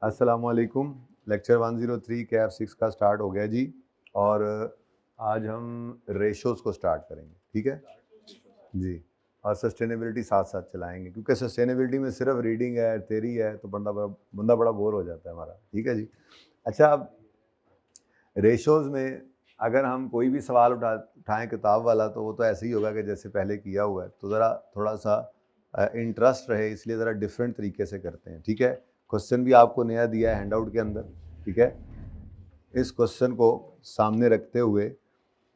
अस्सलामुअलैकुम। लेक्चर 103 कैफ 6 का स्टार्ट हो गया जी। और आज हम रेशोज़ को स्टार्ट करेंगे, ठीक है जी। और सस्टेनेबिलिटी साथ साथ चलाएंगे, क्योंकि सस्टेनेबिलिटी में सिर्फ रीडिंग है, थ्योरी है, तो बंदा बड़ा बोर हो जाता है हमारा, ठीक है जी। अच्छा, अब रेशोज़ में अगर हम कोई भी सवाल उठाएं किताब वाला, तो वो तो ऐसे ही होगा कि जैसे पहले किया हुआ है। तो ज़रा थोड़ा सा इंटरेस्ट रहे, इसलिए ज़रा डिफरेंट तरीके से करते हैं, ठीक है। क्वेश्चन भी आपको नया दिया है हैंडआउट के अंदर, ठीक है। इस क्वेश्चन को सामने रखते हुए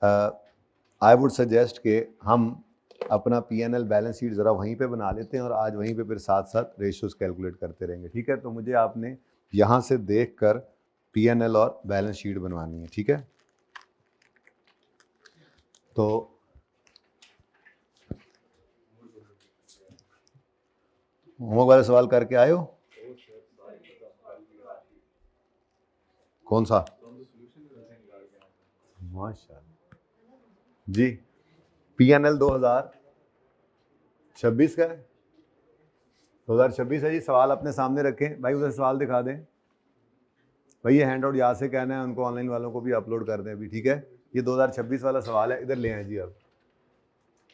आई वुड सजेस्ट कि हम अपना पीएनएल बैलेंस शीट ज़रा वहीं पे बना लेते हैं और आज वहीं पे फिर साथ साथ रेशियोज कैलकुलेट करते रहेंगे, ठीक है। तो मुझे आपने यहाँ से देख कर पीएनएल और बैलेंस शीट बनवानी है, ठीक है। तो होमवर्क वाला सवाल करके आए हो? कौन सा? माशाल्लाह जी। पीएनएल 2026 का है। 2026 है जी। सवाल अपने सामने रखें भाई, उधर सवाल दिखा दें भाई। ये हैंड आउट यहाँ से कहना है उनको, ऑनलाइन वालों को भी अपलोड कर दें अभी, ठीक है। ये 2026 वाला सवाल है, इधर ले आए जी। अब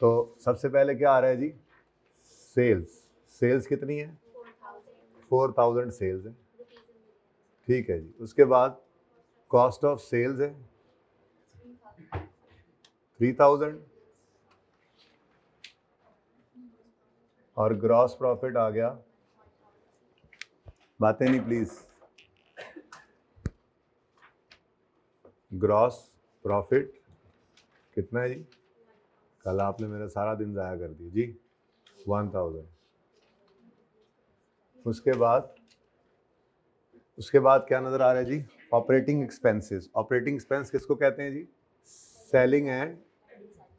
तो सबसे पहले क्या आ रहा है जी? सेल्स। सेल्स कितनी है? 4000 सेल्स है, ठीक है जी। उसके बाद कॉस्ट ऑफ सेल्स है 3000 और ग्रॉस प्रॉफिट आ गया। बातें नहीं प्लीज। ग्रॉस प्रॉफिट कितना है जी? कल आपने मेरा सारा दिन ज़ाया कर दिया जी। 1000। उसके बाद क्या नज़र आ रहा है जी? Operating expenses. ऑपरेटिंग एक्सपेंस किसको कहते हैं जी? सेलिंग एंड,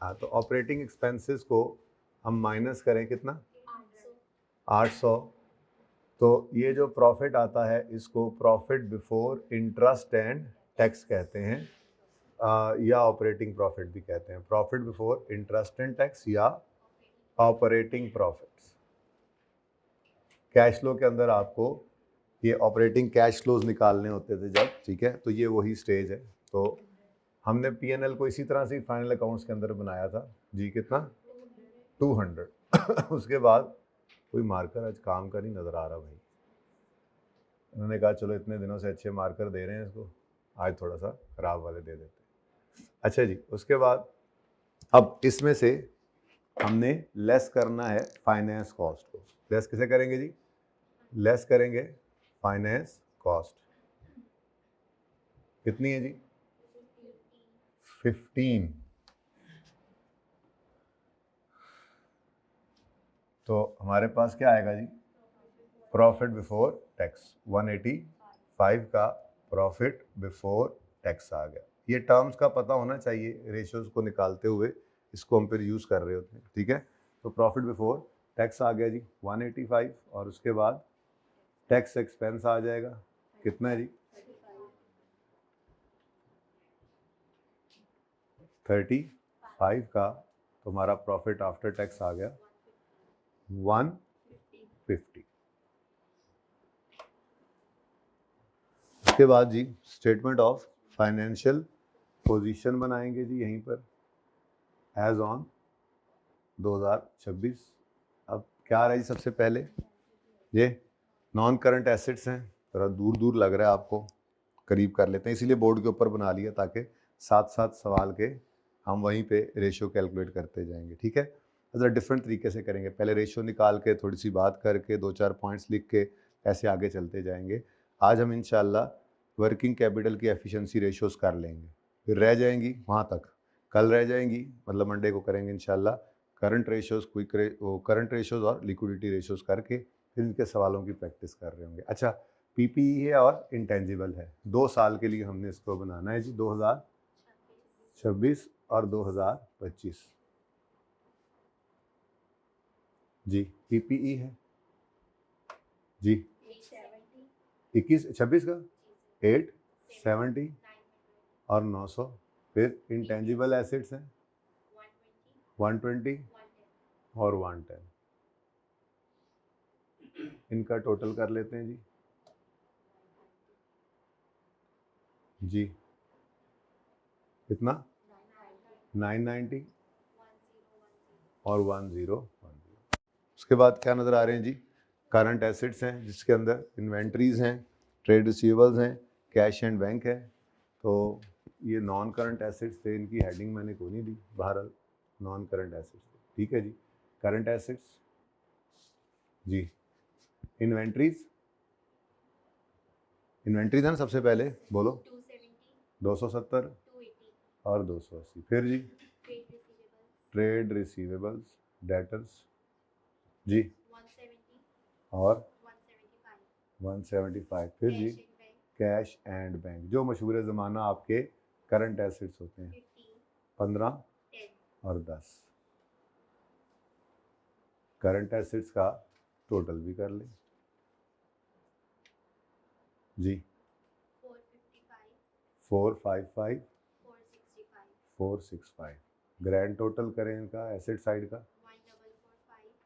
हाँ, तो ऑपरेटिंग एक्सपेंसेस को हम माइनस करें कितना? 800। तो ये जो प्रॉफिट आता है इसको profit before interest and tax कहते हैं, या ऑपरेटिंग प्रॉफिट भी कहते हैं। Profit before interest and tax या ऑपरेटिंग प्रॉफिट्स। कैश फ्लो के अंदर आपको ये ऑपरेटिंग कैश फ्लोज निकालने होते थे जब, ठीक है। तो ये वही स्टेज है। तो हमने पीएनएल को इसी तरह से फाइनल अकाउंट्स के अंदर बनाया था जी। कितना? 200। उसके बाद कोई मार्कर आज काम का नहीं नज़र आ रहा भाई। उन्होंने कहा चलो इतने दिनों से अच्छे मार्कर दे रहे हैं इसको, आज थोड़ा सा खराब वाले दे देते। अच्छा जी। उसके बाद अब इसमें से हमने लेस करना है फाइनेंस कॉस्ट को। लेस किसे करेंगे जी? लेस करेंगे फाइनेंस कॉस्ट। कितनी है जी? 15। तो हमारे पास क्या आएगा जी? प्रॉफिट बिफोर टैक्स 185 का प्रॉफिट बिफोर टैक्स आ गया। ये टर्म्स का पता होना चाहिए, रेशियोज को निकालते हुए इसको हम फिर यूज़ कर रहे होते हैं, ठीक है। तो प्रॉफिट बिफोर टैक्स आ गया जी 185, और उसके बाद टैक्स एक्सपेंस आ जाएगा। कितना है जी? 35 का। तो हमारा प्रॉफिट आफ्टर टैक्स आ गया 150। उसके बाद जी स्टेटमेंट ऑफ फाइनेंशियल पोजीशन बनाएंगे जी यहीं पर, एज ऑन 2026। अब क्या आ रहा है जी? सबसे पहले ये नॉन करंट एसेट्स हैं, थोड़ा दूर दूर लग रहा है आपको, करीब कर लेते हैं, इसीलिए बोर्ड के ऊपर बना लिया ताकि साथ साथ सवाल के हम वहीं पे रेशियो कैलकुलेट करते जाएंगे, ठीक है। ज़रा डिफरेंट तरीके से करेंगे, पहले रेशियो निकाल के थोड़ी सी बात करके 2-4 पॉइंट्स लिख के ऐसे आगे चलते जाएंगे। आज हम इंशाल्लाह वर्किंग कैपिटल की एफिशिएंसी रेशियोज कर लेंगे, फिर रह जाएंगी वहाँ तक, कल रह जाएंगी, मतलब मंडे को करेंगे इंशाल्लाह करंट रेशियोज, करंट रेशियोज और लिक्विडिटी रेशियोज करके फिर इनके सवालों की प्रैक्टिस कर रहे होंगे। अच्छा, पीपीई है और इंटेंजिबल है, 2 साल के लिए हमने इसको बनाना है जी, 2026 और 2025 जी। पीपीई है जी 21-26 का 870 और 900। फिर इंटेंजिबल एसेट्स हैं 120 और 110। इनका टोटल कर लेते हैं जी। जी कितना 990 और 1010। उसके बाद क्या नज़र आ रहे हैं जी, करंट एसेट्स हैं जिसके अंदर इन्वेंट्रीज हैं, ट्रेड रिसीवेबल्स हैं, कैश एंड बैंक है। तो ये नॉन करंट एसेट्स थे, इनकी हेडिंग मैंने को नहीं दी, बहरहाल नॉन करंट एसेट्स थे, ठीक है जी। करंट एसेट्स जी, इन्वेंट्रीज है ना सबसे पहले, बोलो 270 और 280। फिर जी ट्रेड रिसीवेबल्स, डेटर्स जी, और 175। फिर जी कैश एंड बैंक, जो मशहूर ज़माना आपके करंट एसेट्स होते हैं, 15 और 10। करंट एसेट्स का टोटल भी कर लें जी, 455 465। ग्रैंड टोटल करें इनका एसेट साइड का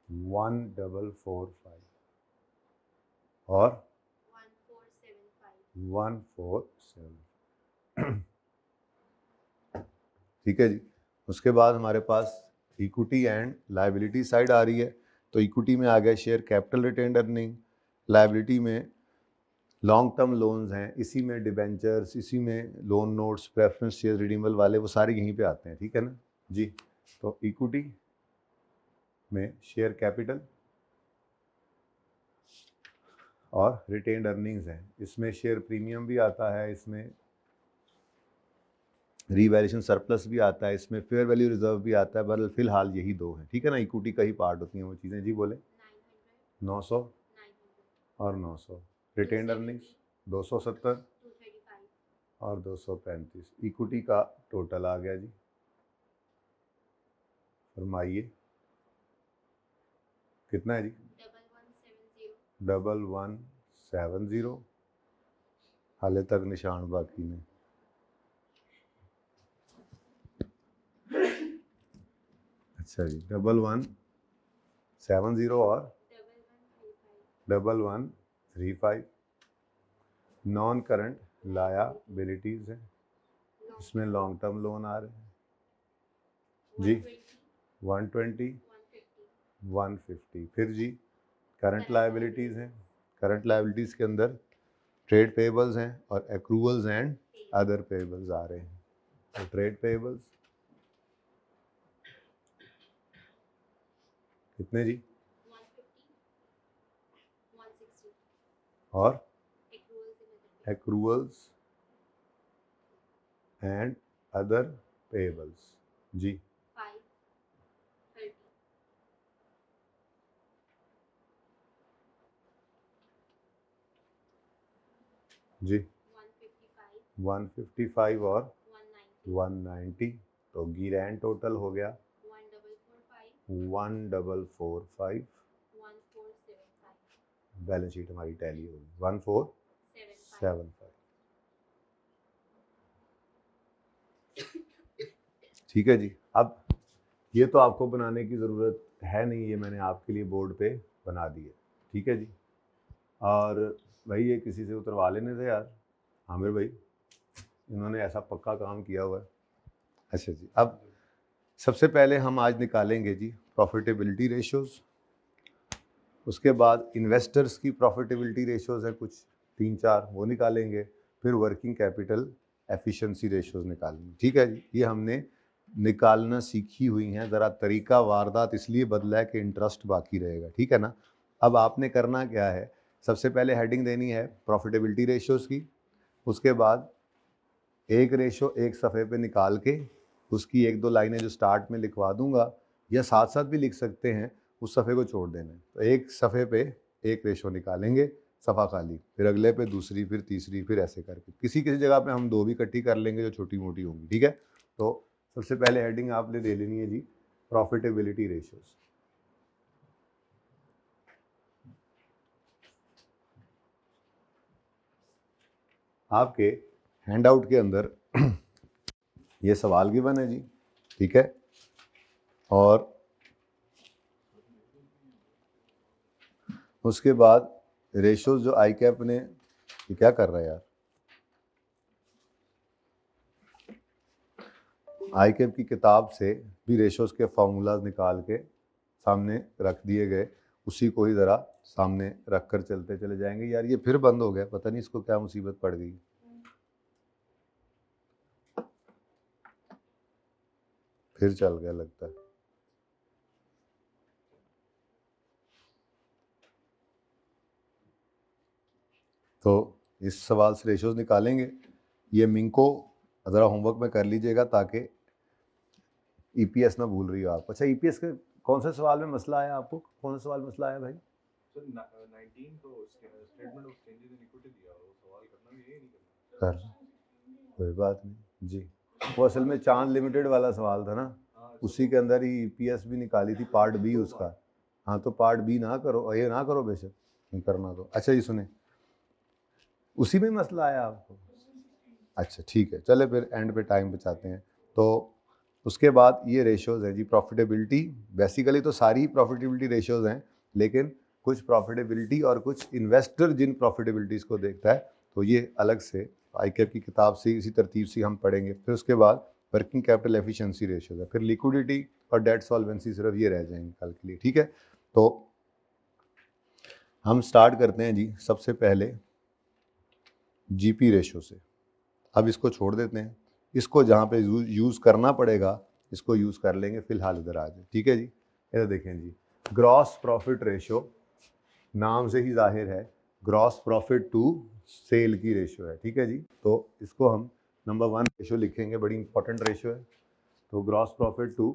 1445 और 147। ठीक है जी। उसके बाद हमारे पास इक्विटी एंड लायबिलिटी साइड आ रही है। तो इक्विटी में आ गया share capital retained earning, liability में लॉन्ग टर्म लोन्स हैं, इसी में डिबेंचर्स, इसी में लोन नोट्स, प्रेफरेंस शेयर रिडीमल वाले, वो सारे यहीं पे आते हैं, ठीक है ना जी। तो इक्विटी में शेयर कैपिटल और रिटेन्ड अर्निंग्स हैं, इसमें शेयर प्रीमियम भी आता है, इसमें रीवैल्यूएशन सरप्लस भी आता है, इसमें फेयर वैल्यू रिजर्व भी आता है। बहरहाल फिलहाल यही दो हैं, ठीक है ना, इक्विटी का ही पार्ट होती हैं वो चीज़ें जी। बोले 900 और 900। रिटेन्ड अर्निंग्स 270 और 235। इक्विटी का टोटल आ गया जी, फरमाइए कितना है जी, 1170। हाले तक निशान बाकी ने, अच्छा जी, 1170 और 1135। नॉन करंट लायबिलिटीज है, इसमें लॉन्ग टर्म लोन आ रहे हैं जी, 120 150। फिर जी करंट लायबिलिटीज़ हैं, करंट लायबिलिटीज़ के अंदर ट्रेड पेबल्स हैं और एक्रूवल्स एंड अदर पेबल्स आ रहे हैं। तो ट्रेड पेबल्स कितने जी, 150 और एक्रूवल्स एंड अदर पेबल्स जी, 530 जी, 155 और 190। तो गिरैंड टोटल हो गया 1445। बैलेंस शीट हमारी टैली होगी 1475। ठीक है जी। अब ये तो आपको बनाने की ज़रूरत है नहीं, ये मैंने आपके लिए बोर्ड पे बना दी है, ठीक है जी। और भाई ये किसी से उतरवा लेने थे यार, आमिर भाई, इन्होंने ऐसा पक्का काम किया हुआ है। अच्छा जी, अब सबसे पहले हम आज निकालेंगे जी प्रॉफिटेबिलिटी रेशियोज़, उसके बाद इन्वेस्टर्स की प्रॉफिटेबिलिटी रेशियोज़ है कुछ 3-4, वो निकालेंगे। फिर वर्किंग कैपिटल एफिशिएंसी रेशियोज़ निकालेंगे, ठीक है जी। ये हमने निकालना सीखी हुई हैं, ज़रा तरीका वारदात इसलिए बदला है कि इंटरेस्ट बाकी रहेगा, ठीक है ना। अब आपने करना क्या है, सबसे पहले हेडिंग देनी है प्रॉफिटेबिलिटी रेशियोज़ की, उसके बाद एक रेशो एक सफ़े पे निकाल के उसकी 1-2 लाइनें जो स्टार्ट में लिखवा दूंगा, या साथ साथ भी लिख सकते हैं, उस सफ़े को छोड़ देना है। तो एक सफ़े पे एक रेशो निकालेंगे, सफ़ा खाली, फिर अगले पे दूसरी, फिर तीसरी, फिर ऐसे करके किसी किसी जगह पे हम 2 भी इकट्ठी कर लेंगे जो छोटी मोटी होंगी, ठीक है। तो सबसे पहले हेडिंग आपने दे लेनी है जी प्रॉफिटेबिलिटी रेशियोज़। आपके हैंडआउट के अंदर ये सवाल गिवन है जी, ठीक है। और उसके बाद रेशोज जो आई कैप ने, ये क्या कर रहा है यार, आईकेप की किताब से भी रेशोज़ के फार्मूलाज निकाल के सामने रख दिए गए, उसी को ही ज़रा सामने रख कर चलते चले जाएंगे। यार ये फिर बंद हो गया, पता नहीं इसको क्या मुसीबत पड़ गई, फिर चल गया लगता है। तो इस सवाल से रेशोज़ निकालेंगे। ये मिंग को ज़रा होमवर्क में कर लीजिएगा ताकि ईपीएस ना भूल रही हो आप। अच्छा, ईपीएस के कौन से सवाल में मसला आया आपको? कौन सा सवाल मसला आया भाई? सर 19 तो statement of changes in equity दिया, वो सवाल करना भी, ये नहीं करना। कर कोई बात नहीं जी। वो असल में चांद लिमिटेड वाला सवाल था ना, उसी के अंदर ही ईपीएस भी निकाली थी, पार्ट बी उसका। हाँ तो पार्ट बी ना करो, ये ना करो बेशक, नहीं करना तो। अच्छा जी सुने, उसी में मसला आया आपको? अच्छा ठीक है, चले फिर एंड पे टाइम बचाते हैं। तो उसके बाद ये रेशोज़ हैं जी, प्रॉफिटेबिलिटी। बेसिकली तो सारी प्रॉफिटेबिलिटी रेशोज़ हैं, लेकिन कुछ प्रॉफिटेबिलिटी और कुछ इन्वेस्टर जिन प्रॉफिटेबिलिटीज़ को देखता है, तो ये अलग से आईकेप की किताब से इसी तरतीब से हम पढ़ेंगे। फिर उसके बाद वर्किंग कैपिटल एफिशिएंसी रेशोज़ है, फिर लिक्विडिटी और डेट सॉल्वेंसी, सिर्फ ये रह जाएंगे कल के लिए, ठीक है। तो हम स्टार्ट करते हैं जी सबसे पहले जीपी रेशो से। अब इसको छोड़ देते हैं, इसको जहाँ पे यूज़ करना पड़ेगा इसको यूज़ कर लेंगे, फिलहाल इधर आ जाए, ठीक है जी। इधर देखें जी, ग्रॉस प्रॉफिट रेशो, नाम से ही जाहिर है ग्रॉस प्रॉफिट टू सेल की रेशो है, ठीक है जी। तो इसको हम नंबर 1 रेशो लिखेंगे, बड़ी इंपॉर्टेंट रेशो है। तो gross profit to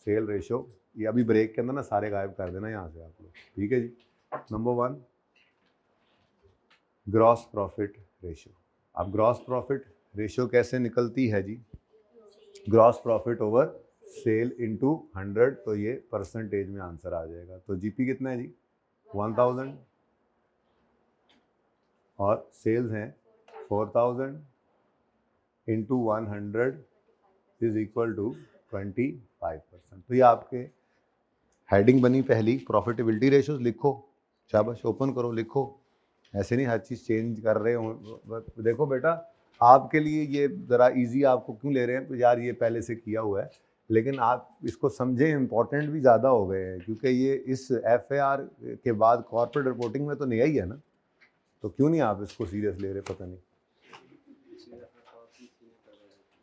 sale ratio, ये अभी ब्रेक के अंदर ना सारे गायब कर देना यहाँ से आप लोग, ठीक है जी। Number 1 gross profit ratio. अब ग्रॉस प्रॉफिट रेशो कैसे निकलती है जी? Gross profit over sale into 100, तो ये परसेंटेज में आंसर आ जाएगा। तो जीपी कितना है जी? 1000 और सेल्स हैं 4000 इंटू 100 इज इक्वल टू 25%। तो ये आपके हेडिंग बनी पहली, प्रॉफिटेबिलिटी रेशोज। लिखो, शाबाश, ओपन करो, लिखो। ऐसे नहीं हर चीज़ चेंज कर रहे हो। देखो बेटा, आपके लिए ये ज़रा इजी आपको क्यों ले रहे हैं, तो यार ये पहले से किया हुआ है, लेकिन आप इसको समझें, इम्पोर्टेंट भी ज़्यादा हो गए हैं, क्योंकि ये इस FAR के बाद कॉर्पोरेट रिपोर्टिंग में तो नया ही है ना, तो क्यों नहीं आप इसको सीरियस ले रहे? पता नहीं,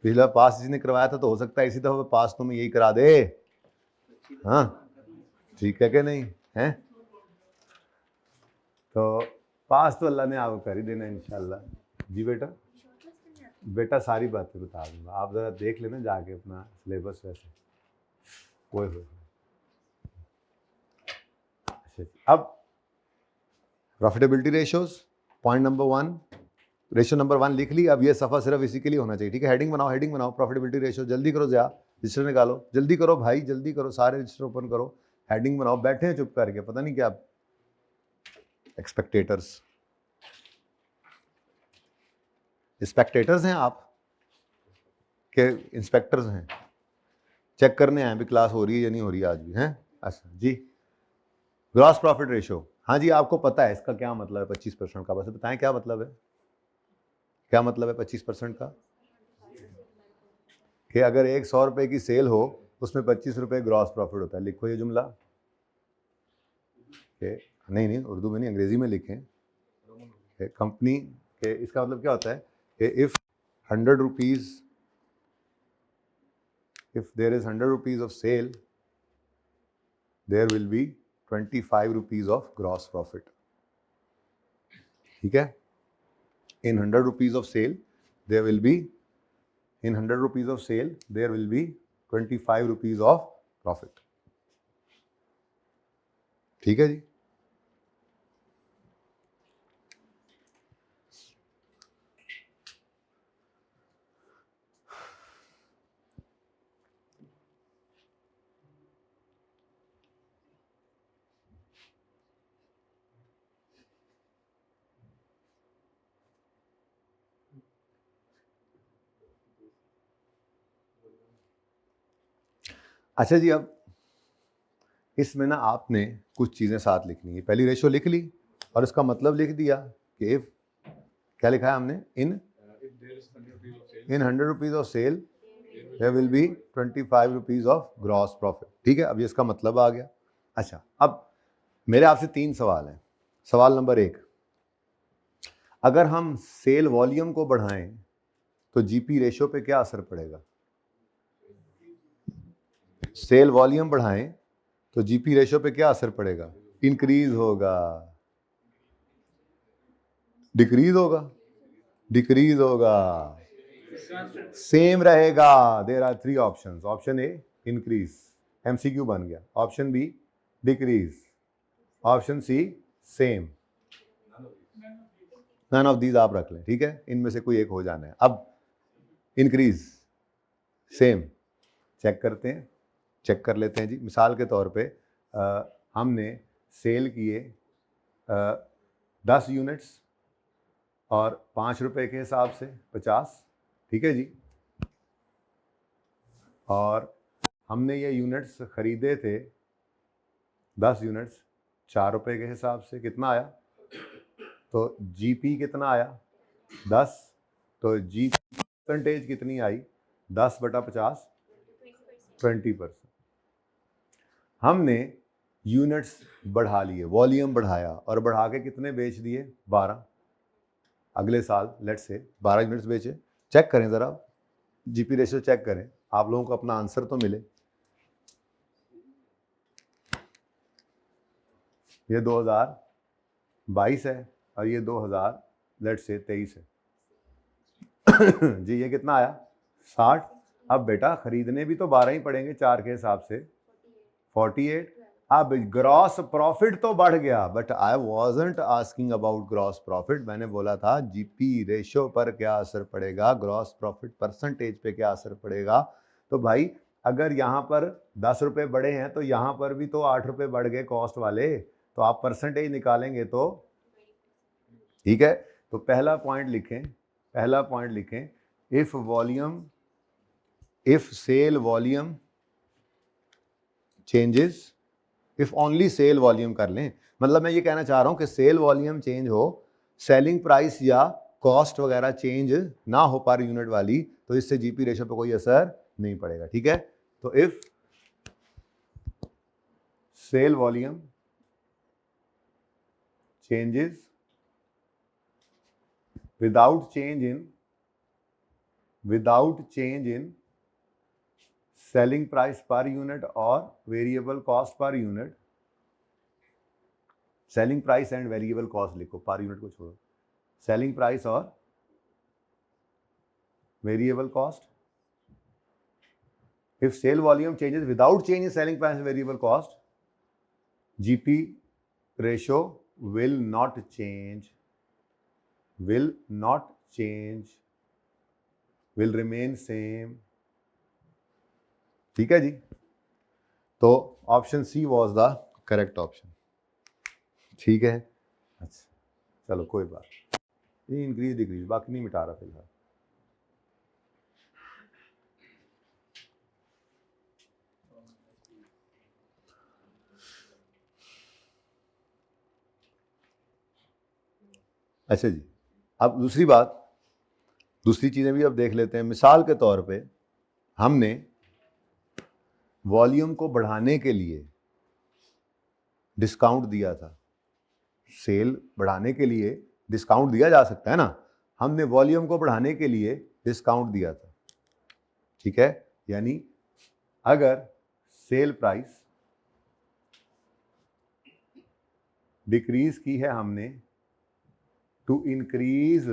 पिछला पास जिसने करवाया था, तो हो सकता है इसी दफा पास तुम्हें यही करा दे। हाँ ठीक है कि नहीं है? तो पास तो अल्लाह ने आपको कर ही देना इंशाल्लाह जी। बेटा सारी बातें बता दूंगा, आप ज़रा देख लेना जाके अपना सिलेबस वैसे। वो अच्छा, अब profitability ratios, point number 1, ratio number 1 लिख ली। अब ये सफ़ा सिर्फ इसी के लिए होना चाहिए, ठीक है। हेडिंग बनाओ, हेडिंग बनाओ, प्रॉफिटेबिलिटी रेशो। जल्दी करो ज़रा, रजिस्टर निकालो, जल्दी करो भाई, जल्दी करो, सारे रजिस्टर ओपन करो, हेडिंग बनाओ। बैठे हैं चुप करके, पता नहीं क्या एक्सपेक्टेटर्स, स्पेक्टेटर्स हैं आप के इंस्पेक्टर्स हैं? चेक करने आए भी क्लास हो रही है या नहीं हो रही है आज भी, हैं? अच्छा जी, ग्रॉस प्रॉफिट रेशो। हाँ जी, आपको पता है इसका क्या मतलब है 25% का? बस बताएं क्या मतलब है, क्या मतलब है 25% का? कि अगर 100 रुपए की सेल हो, उसमें 25 रुपए ग्रॉस प्रॉफिट होता है। लिखो ये जुमला के, नहीं उर्दू में नहीं, अंग्रेजी में लिखें। कंपनी के, इसका मतलब क्या होता है कि if 100 rupees, if there is 100 rupees of sale, there will be 25 rupees of gross profit, ठीक है। in 100 rupees of sale there will be, in 100 rupees of sale there will be 25 rupees of profit, ठीक है जी। अच्छा जी, अब इसमें ना आपने कुछ चीज़ें साथ लिखनी है। पहली रेशो लिख ली और इसका मतलब लिख दिया कि इफ, क्या लिखा है हमने, in 100 rupees of sale there will be 25 rupees of gross profit. ठीक है, अब ये इसका मतलब आ गया। अच्छा, अब मेरे आपसे 3 सवाल हैं। सवाल नंबर 1, अगर हम सेल वॉल्यूम को बढ़ाएं तो जीपी रेशो पे क्या असर पड़ेगा? सेल वॉल्यूम बढ़ाएं तो जीपी रेशो पे क्या असर पड़ेगा? इंक्रीज होगा, डिक्रीज होगा, डिक्रीज होगा, सेम रहेगा। There are 3 options. Option A increase, MCQ बन गया। Option B decrease, option C same. None of these आप रख लें, ठीक है, इनमें से कोई एक हो जाना है। अब इंक्रीज, सेम, चेक करते हैं, चेक कर लेते हैं जी। मिसाल के तौर पे हमने सेल किए 10 यूनिट्स और 5 रुपए के हिसाब से 50, ठीक है जी। और हमने ये यूनिट्स खरीदे थे 10 यूनिट्स 4 रुपए के हिसाब से। कितना आया? तो जीपी कितना आया? 10। तो जी परसेंटेज कितनी आई? 10/50, 20%। हमने यूनिट्स बढ़ा लिए, वॉल्यूम बढ़ाया, और बढ़ा के कितने बेच दिए? 12। अगले साल लेट्स से 12 यूनिट्स बेचे। चेक करें ज़रा, जीपी रेशियो चेक करें, आप लोगों को अपना आंसर तो मिले। ये 2022 है और ये 2000 लेट्स से 23 है। जी ये कितना आया? 60। अब बेटा खरीदने भी तो 12 ही पड़ेंगे 4 के हिसाब से, 48। अब ग्रॉस प्रॉफिट तो बढ़ गया, but I wasn't asking about gross profit. मैंने बोला था जीपी रेशो पर क्या असर पड़ेगा, ग्रॉस प्रॉफिट परसेंटेज पे क्या असर पड़ेगा। तो भाई अगर यहाँ पर 10 रुपए बढ़े हैं तो यहाँ पर भी तो 8 रुपए बढ़ गए कॉस्ट वाले, तो आप परसेंटेज निकालेंगे तो ठीक है। तो पहला पॉइंट लिखें, पहला पॉइंट लिखें, if volume, if sale volume changes, if only sale volume कर लें, मतलब मैं ये कहना चाह रहा हूं कि सेल वॉल्यूम चेंज हो, सेलिंग प्राइस या कॉस्ट वगैरह चेंज ना हो पर यूनिट वाली, तो इससे जीपी रेशो पे कोई असर नहीं पड़ेगा। ठीक है, तो if sale volume changes without change in selling price per unit or variable cost per unit, selling price and variable cost लिखो, पर यूनिट को छोड़ो, सेलिंग प्राइस और variable cost. If sale volume changes without change in selling price and variable cost, GP ratio will not change, will not change, will remain same। ठीक है जी, तो option she was the correct option. ठीक है, अच्छा चलो कोई बात, ये इंक्रीज डिक्रीज बाकी नहीं मिटा रहा फिलहाल। अच्छा जी, अब दूसरी बात, दूसरी चीज़ें भी अब देख लेते हैं। मिसाल के तौर पे हमने वॉल्यूम को बढ़ाने के लिए डिस्काउंट दिया था। सेल बढ़ाने के लिए डिस्काउंट दिया जा सकता है ना, हमने वॉल्यूम को बढ़ाने के लिए डिस्काउंट दिया था। ठीक है, यानी अगर सेल प्राइस डिक्रीज की है हमने टू इंक्रीज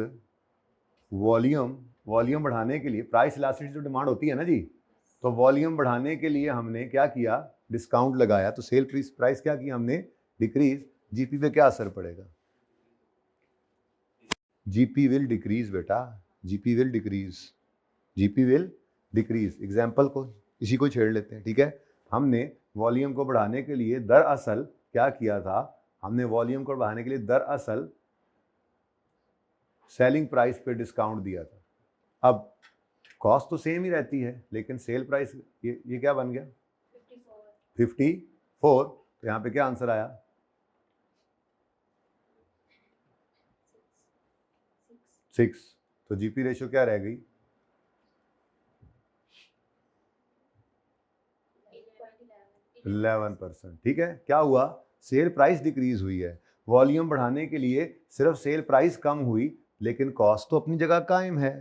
वॉल्यूम, वॉल्यूम बढ़ाने के लिए, प्राइस इलास्टिसिटी जो डिमांड होती है ना जी, तो वॉल्यूम बढ़ाने के लिए हमने क्या किया? डिस्काउंट लगाया। तो सेल प्राइस क्या किया हमने? डिक्रीज। जीपी पे क्या असर पड़ेगा? जीपी विल डिक्रीज बेटा, GP will decrease, GP will decrease. Example को इसी को छेड़ लेते हैं। ठीक है, हमने वॉल्यूम को बढ़ाने के लिए दरअसल क्या किया था? हमने वॉल्यूम को बढ़ाने के लिए दरअसल सेलिंग प्राइस पे डिस्काउंट दिया था। अब कॉस्ट तो सेम ही रहती है, लेकिन सेल प्राइस ये क्या बन गया? 54। तो यहाँ पे क्या आंसर आया? 6। तो जीपी रेशियो क्या रह गई? 11%। ठीक है, क्या हुआ, सेल प्राइस डिक्रीज हुई है। वॉल्यूम बढ़ाने के लिए सिर्फ सेल प्राइस कम हुई, लेकिन कॉस्ट तो अपनी जगह कायम है।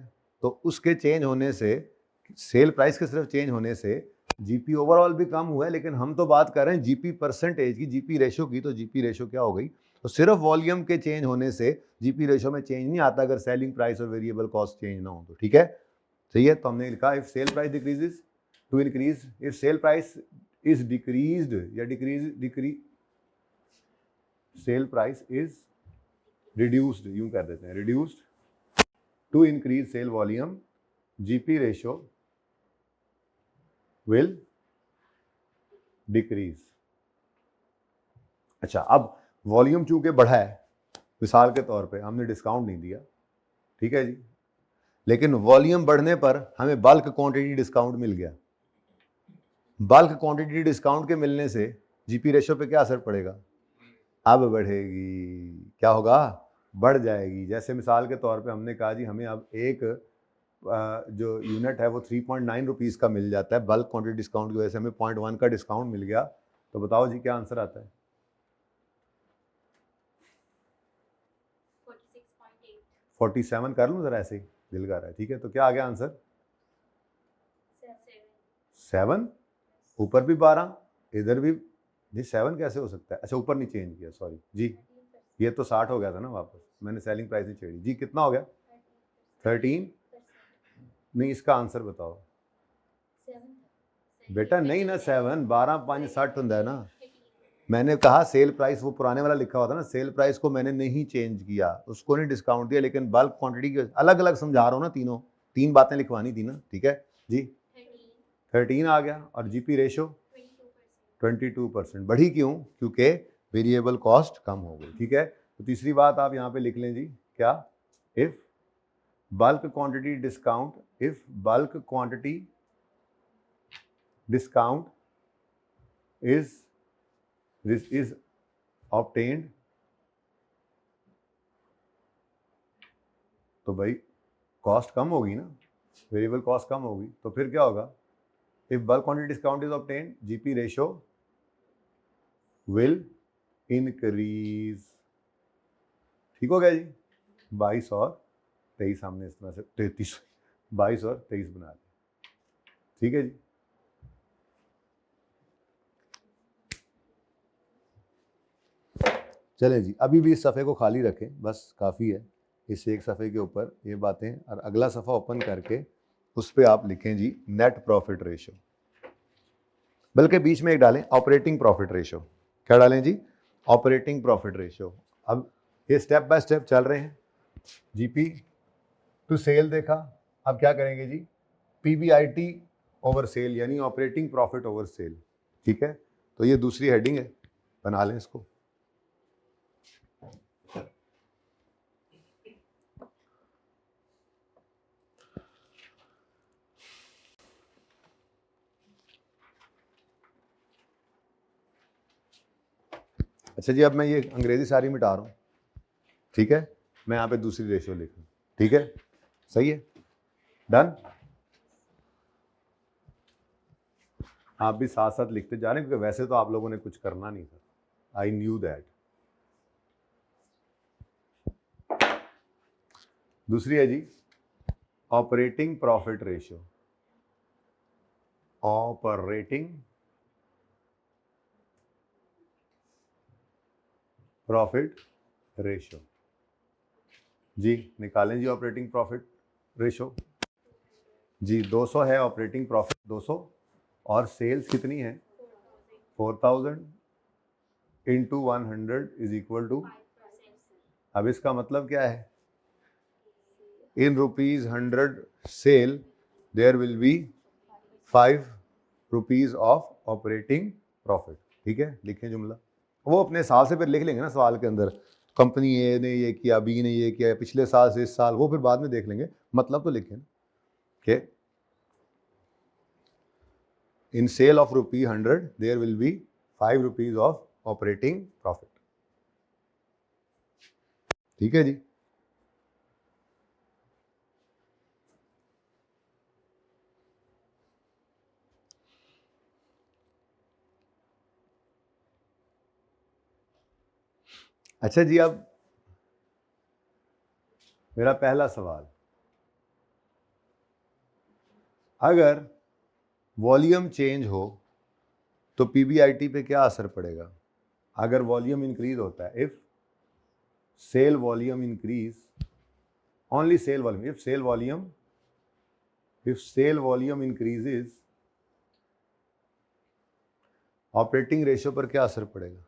तो उसके चेंज होने से, सेल प्राइस के सिर्फ चेंज होने से जीपी ओवरऑल भी कम हुआ है, लेकिन हम तो बात कर रहे हैं जीपी परसेंटेज की, जीपी रेशो की। तो जीपी रेशो क्या हो गई, तो सिर्फ वॉल्यूम के चेंज होने से जीपी रेशो में चेंज नहीं आता अगर सेलिंग प्राइस और वेरिएबल कॉस्ट चेंज ना हो तो। ठीक है, सही है। तो हमने लिखा if sale price decreases to increase, if sale price is decreased या decrease sale price is reduced, यूं कर देते हैं, reduced to increase sale volume, GP ratio will decrease. अच्छा, अब वॉल्यूम चूंकि बढ़ा है, मिसाल के तौर पे हमने डिस्काउंट नहीं दिया, ठीक है जी, लेकिन वॉल्यूम बढ़ने पर हमें बल्क क्वांटिटी डिस्काउंट मिल गया। बल्क क्वांटिटी डिस्काउंट के मिलने से जीपी रेशो पे क्या असर पड़ेगा, अब बढ़ेगी। क्या होगा, बढ़ जाएगी। जैसे मिसाल के तौर पे हमने कहा जी हमें अब एक जो यूनिट है वो 3.9 रुपीज़ का मिल जाता है, बल्क क्वांटिटी डिस्काउंट की वजह से हमें 0.1 का डिस्काउंट मिल गया। तो बताओ जी क्या आंसर आता है, 47 कर लूँ ज़रा, ऐसे ही दिल कर रहा है। ठीक है, तो क्या आ गया आंसर, 7। ऊपर भी 12, इधर भी जी 7 कैसे हो सकता है। अच्छा, ऊपर नहीं चेंज किया, सॉरी जी, ये तो 60 हो गया था ना वापस, मैंने सेलिंग प्राइस नहीं छेड़ी जी। कितना हो गया, 13। नहीं, इसका आंसर बताओ बेटा। नहीं ना, 7, 12 5 60 होता है ना। मैंने कहा सेल प्राइस वो पुराने वाला लिखा होता ना, सेल प्राइस को मैंने नहीं चेंज किया, उसको नहीं डिस्काउंट दिया, लेकिन बल्क क्वांटिटी की अलग अलग समझा रहा हूँ ना, तीन बातें लिखवानी थी ना। ठीक है जी, 13 आ गया। और जीपी रेशो 22%। बढ़ी क्यों, क्योंकि वेरिएबल कॉस्ट कम हो गई। ठीक है, तो तीसरी बात आप यहाँ पे लिख लें जी, क्या, if bulk quantity discount, if bulk quantity discount is obtained, तो भाई कॉस्ट कम होगी ना, वेरिएबल कॉस्ट कम होगी। तो फिर क्या होगा, if bulk quantity discount is obtained, GP ratio will increase. ठीक हो गया जी, 22 और 23 हमने इस तरह से 33, 22 और 23 बना दिया। ठीक है जी, चलें जी, अभी भी इस सफ़े को खाली रखें, बस काफ़ी है। इस एक सफ़े के ऊपर ये बातें, और अगला सफ़ा ओपन करके उस पर आप लिखें जी नेट प्रॉफिट रेशो, बल्कि बीच में एक डालें ऑपरेटिंग प्रॉफिट रेशो। क्या डालें जी, ऑपरेटिंग प्रॉफिट रेशो। अब ये स्टेप बाय स्टेप चल रहे हैं। जीपी टू सेल देखा, अब क्या करेंगे जी, पीबीआईटी ओवर सेल, यानी ऑपरेटिंग प्रॉफिट ओवर सेल। ठीक है, तो ये दूसरी हेडिंग है, बना लें इसको। अच्छा जी, अब मैं ये अंग्रेजी सारी मिटा रहा हूँ। ठीक है, मैं यहाँ पे दूसरी रेशियो लिख रहा हूँ। ठीक है, सही है, डन। आप भी साथ साथ लिखते जा रहे हैं, क्योंकि वैसे तो आप लोगों ने कुछ करना नहीं था, आई न्यू दैट। दूसरी है जी operating profit ratio, operating profit ratio. जी निकालें जी ऑपरेटिंग प्रॉफिट रेशियो। जी 200 है ऑपरेटिंग प्रॉफिट, 200, और सेल्स कितनी है, 4000 इंटू 100 इज इक्वल टू, अब इसका मतलब क्या है, in rupees 100 sale there will be 5 rupees of operating profit. ठीक है, लिखें जुमला, वो अपने हिसाब से फिर लिख लेंगे ना सवाल के अंदर, कंपनी ए ने ये किया, बी ने ये किया, पिछले साल से इस साल, वो फिर बाद में देख लेंगे, मतलब तो लिखें कि in sale of rupee 100 there will be 5 rupees of operating profit. ठीक है जी, अच्छा जी, अब मेरा पहला सवाल, अगर वॉल्यूम चेंज हो तो पीबीआईटी पे क्या असर पड़ेगा? अगर वॉल्यूम इंक्रीज होता है, if sale volume increase, only sale volume, if sale volume increases, operating ratio पर क्या असर पड़ेगा?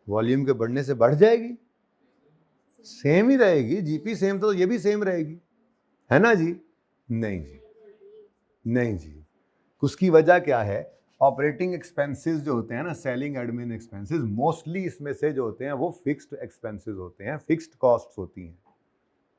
वॉल्यूम के बढ़ने से बढ़ जाएगी, सेम ही रहेगी, जीपी सेम तो ये भी सेम रहेगी, है ना जी? नहीं जी, नहीं जी। उसकी वजह क्या है? ऑपरेटिंग एक्सपेंसेस जो होते हैं ना, सेलिंग एडमिन एक्सपेंसेस, मोस्टली इसमें से जो होते हैं वो फिक्स्ड एक्सपेंसेस होते हैं, फिक्स्ड कॉस्ट्स होती हैं।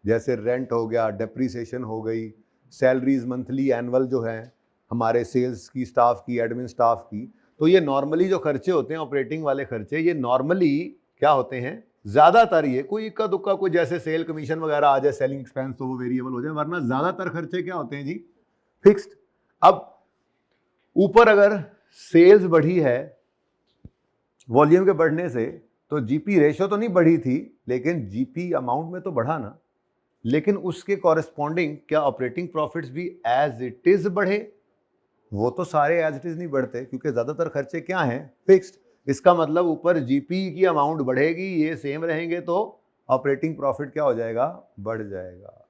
जैसे रेंट हो गया, डेप्रीसिएशन हो गई, सैलरीज मंथली एनुअल जो है हमारे सेल्स की, स्टाफ की, एडमिन स्टाफ की, तो ये नॉर्मली जो खर्चे होते हैं, ऑपरेटिंग वाले खर्चे, ये नॉर्मली क्या होते हैं? ज़्यादातर ये कोई इक्का दुक्का कोई जैसे सेल कमीशन वगैरह आ जाए, सेलिंग एक्सपेंस, तो वो वेरिएबल हो जाए, वरना ज़्यादातर खर्चे क्या होते हैं जी? फिक्स्ड। अब ऊपर अगर सेल्स बढ़ी है वॉल्यूम के बढ़ने से, तो जीपी रेशियो तो नहीं बढ़ी थी, लेकिन जीपी अमाउंट में तो बढ़ा ना, लेकिन उसके कॉरेस्पॉन्डिंग क्या ऑपरेटिंग प्रॉफिट्स भी एज इट इज बढ़े? वो तो सारे एज इट इज नहीं बढ़ते, क्योंकि ज्यादातर खर्चे क्या हैं? फिक्स्ड। इसका मतलब ऊपर जीपी की अमाउंट बढ़ेगी, ये सेम रहेंगे, तो ऑपरेटिंग प्रॉफिट क्या हो जाएगा? बढ़ जाएगा।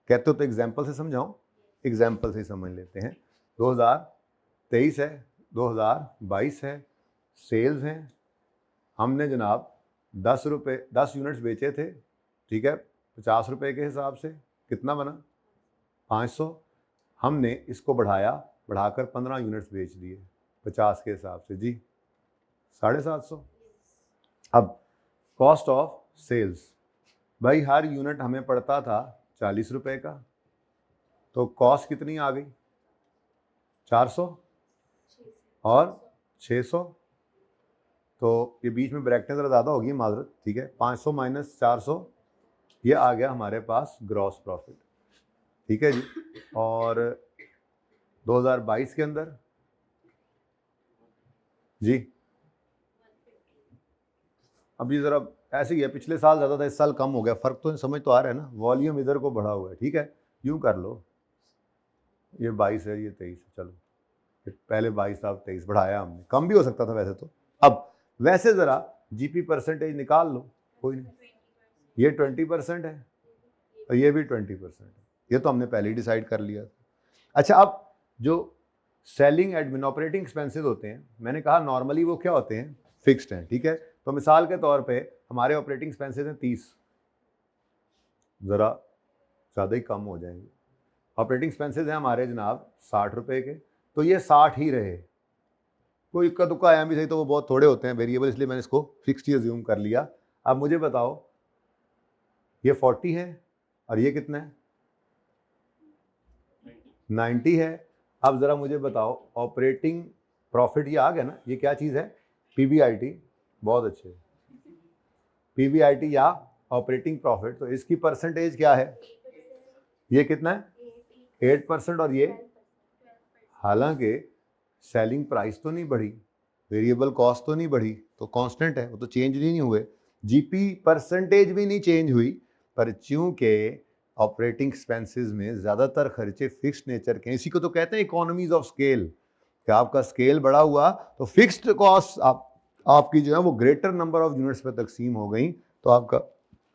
कहते हो तो एग्जाम्पल से समझाऊं? एग्जाम्पल से समझ लेते हैं। 2023 है, 2022 है, सेल्स हैं, हमने जनाब 10 यूनिट्स बेचे थे, ठीक है, 50 रुपए के हिसाब से, कितना बना? 500। हमने इसको बढ़ाकर 15 यूनिट्स बेच दिए 50 के हिसाब से जी, 750। अब कॉस्ट ऑफ सेल्स, भाई हर यूनिट हमें पड़ता था 40 रुपए का, तो कॉस्ट कितनी आ गई? 400 और 600, तो ये बीच में ब्रैकेटें ज़रा ज़्यादा होगी, माजरत, ठीक है। 500 माइनस 400, ये आ गया हमारे पास ग्रॉस प्रॉफिट, ठीक है जी। और 2022 के अंदर जी, अब ये ज़रा ऐसे ही है, पिछले साल ज़्यादा था, इस साल कम हो गया, फ़र्क तो समझ तो आ रहा है ना, वॉल्यूम इधर को बढ़ा हुआ है, ठीक है। यूँ कर लो, ये 22 है, ये 23 है, चलो पहले 22 था, अब 23 बढ़ाया हमने, कम भी हो सकता था वैसे तो। अब वैसे ज़रा जीपी परसेंटेज निकाल लो, कोई नहीं, ये 20% है और ये भी 20% है, ये तो हमने पहले ही डिसाइड कर लिया था। अच्छा, अब जो सेलिंग एडमिन ऑपरेटिंग एक्सपेंसेस होते हैं, मैंने कहा नॉर्मली वो क्या होते हैं? फिक्स्ड हैं, ठीक है। तो मिसाल के तौर पे हमारे ऑपरेटिंग एक्सपेंसेस हैं 30, ज़रा ज़्यादा ही कम हो जाएंगे। ऑपरेटिंग एक्सपेंसेस हैं हमारे जनाब 60 रुपए के, तो ये 60 ही रहे, कोई इक्का दुक्का आया भी सही तो वो बहुत थोड़े होते हैं वेरिएबल, इसलिए मैंने इसको फिक्स्ड ही अज्यूम कर लिया। अब मुझे बताओ, ये 40 है और ये कितना है? 90 है। अब ज़रा मुझे बताओ, ऑपरेटिंग प्रॉफिट ये आ गया ना, ये क्या चीज़ है? पीबीआईटी, बहुत अच्छे, पीबीआईटी या ऑपरेटिंग प्रॉफिट, तो इसकी परसेंटेज क्या है? ये कितना है? 8%। और ये, हालांकि सेलिंग प्राइस तो नहीं बढ़ी, वेरिएबल कॉस्ट तो नहीं बढ़ी, तो कांस्टेंट है, वो तो चेंज ही नहीं हुए, जीपी परसेंटेज भी नहीं चेंज हुई, पर चूंकि ऑपरेटिंग एक्सपेंसेस में ज़्यादातर खर्चे फिक्स्ड नेचर के, इसी को तो कहते हैं इकोनॉमीज ऑफ स्केल, कि आपका स्केल बड़ा हुआ तो फिक्स्ड कॉस्ट आपकी जो है वो ग्रेटर नंबर ऑफ यूनिट्स पर तकसीम हो गई, तो आपका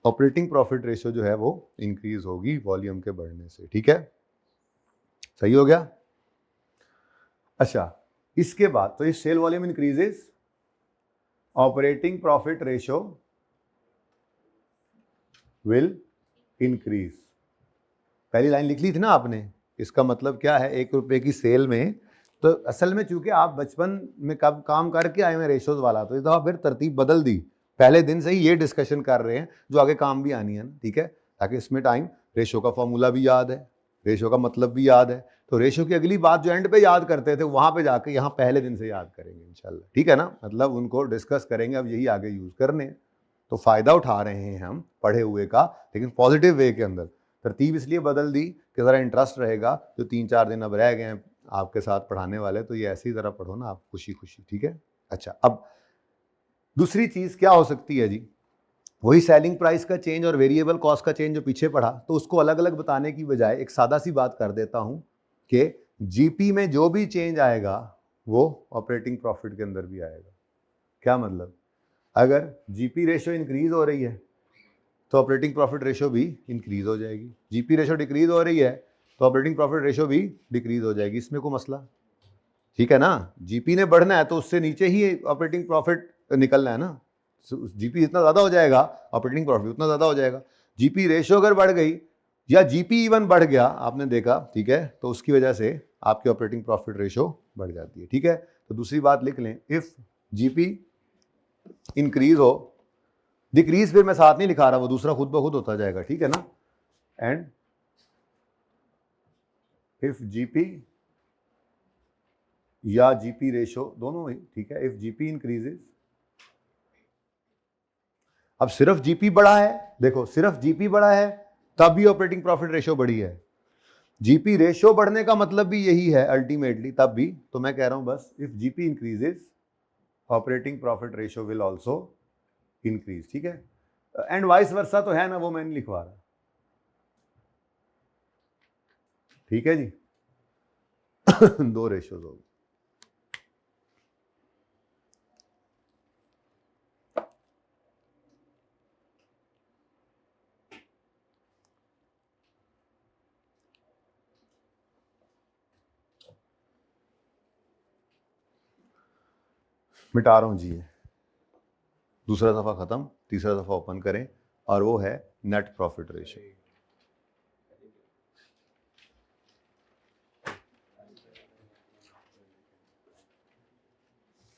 ऑपरेटिंग प्रॉफिट रेशियो जो है वो इंक्रीज होगी वॉल्यूम के बढ़ने से, ठीक है। सही हो गया? अच्छा, इसके बाद तो ये sale volume increases, operating profit ratio will increase. पहली लाइन लिख ली थी ना आपने, इसका मतलब क्या है? 1 रुपए की सेल में, तो असल में चूंकि आप बचपन में कब काम करके आए हैं रेशोज वाला, तो इस दफा फिर तरतीब बदल दी, पहले दिन से ही ये डिस्कशन कर रहे हैं जो आगे काम भी आनी है ना, ठीक है, ताकि इसमें टाइम, रेशो का फॉर्मूला भी याद है, रेशो का मतलब भी याद है, तो रेशो की अगली बात जो एंड पे याद करते थे वहां पे जाके यहाँ पहले दिन से याद करेंगे इंशाल्लाह, ठीक है ना, मतलब उनको डिस्कस करेंगे, अब यही आगे यूज करने, तो फायदा उठा रहे हैं हम पढ़े हुए का, लेकिन पॉजिटिव वे के अंदर। तरतीब इसलिए बदल दी कि ज़रा इंटरेस्ट रहेगा, जो 3-4 दिन अब रह गए हैं आपके साथ पढ़ाने वाले, तो ये ऐसे ही ज़रा पढ़ो ना आप खुशी खुशी, ठीक है। अच्छा, अब दूसरी चीज क्या हो सकती है जी, वही सेलिंग प्राइस का चेंज और वेरिएबल कॉस्ट का चेंज जो पीछे पड़ा, तो उसको अलग अलग बताने की बजाय एक सादा सी बात कर देता हूं कि जीपी में जो भी चेंज आएगा वो ऑपरेटिंग प्रॉफिट के अंदर भी आएगा। क्या मतलब, अगर जीपी रेशियो इंक्रीज हो रही है तो ऑपरेटिंग प्रॉफिट रेशियो भी इंक्रीज हो जाएगी, जीपी रेशियो डिक्रीज हो रही है तो ऑपरेटिंग प्रॉफिट रेशियो भी डिक्रीज हो जाएगी। इसमें कोई मसला, ठीक है ना। जीपी ने बढ़ना है तो उससे नीचे ही ऑपरेटिंग प्रॉफिट निकलना है ना। जीपी जितना ज्यादा हो जाएगा ऑपरेटिंग प्रॉफिट उतना ज्यादा हो जाएगा। जीपी रेशियो अगर बढ़ गई या जीपी इवन बढ़ गया, आपने देखा, ठीक है, तो उसकी वजह से आपकी ऑपरेटिंग प्रॉफिट रेशियो बढ़ जाती है, ठीक है। तो दूसरी बात लिख लें, इफ जीपी इंक्रीज हो, डिक्रीज फिर मैं साथ नहीं लिखा रहा, वो दूसरा खुद ब खुद होता जाएगा, ठीक है ना। एंड इफ जीपी या जीपी रेशियो दोनों ही, ठीक है, इफ जीपी इंक्रीजेस, अब सिर्फ जीपी बढ़ा है, देखो सिर्फ जीपी बढ़ा है तब भी ऑपरेटिंग प्रॉफिट रेशियो बढ़ी है। जीपी रेशियो बढ़ने का मतलब भी यही है अल्टीमेटली, तब भी। तो मैं कह रहा हूं बस if GP increases operating profit ratio will also increase, ठीक है। एंड वाइस वर्सा तो है ना, वो मैं नहीं लिखवा रहा, ठीक है जी। दो रेशियोज हो गए। मिटा रहा हूं जी, ये दूसरा दफा खत्म, तीसरा दफा ओपन करें, और वो है नेट प्रॉफिट रेशियो।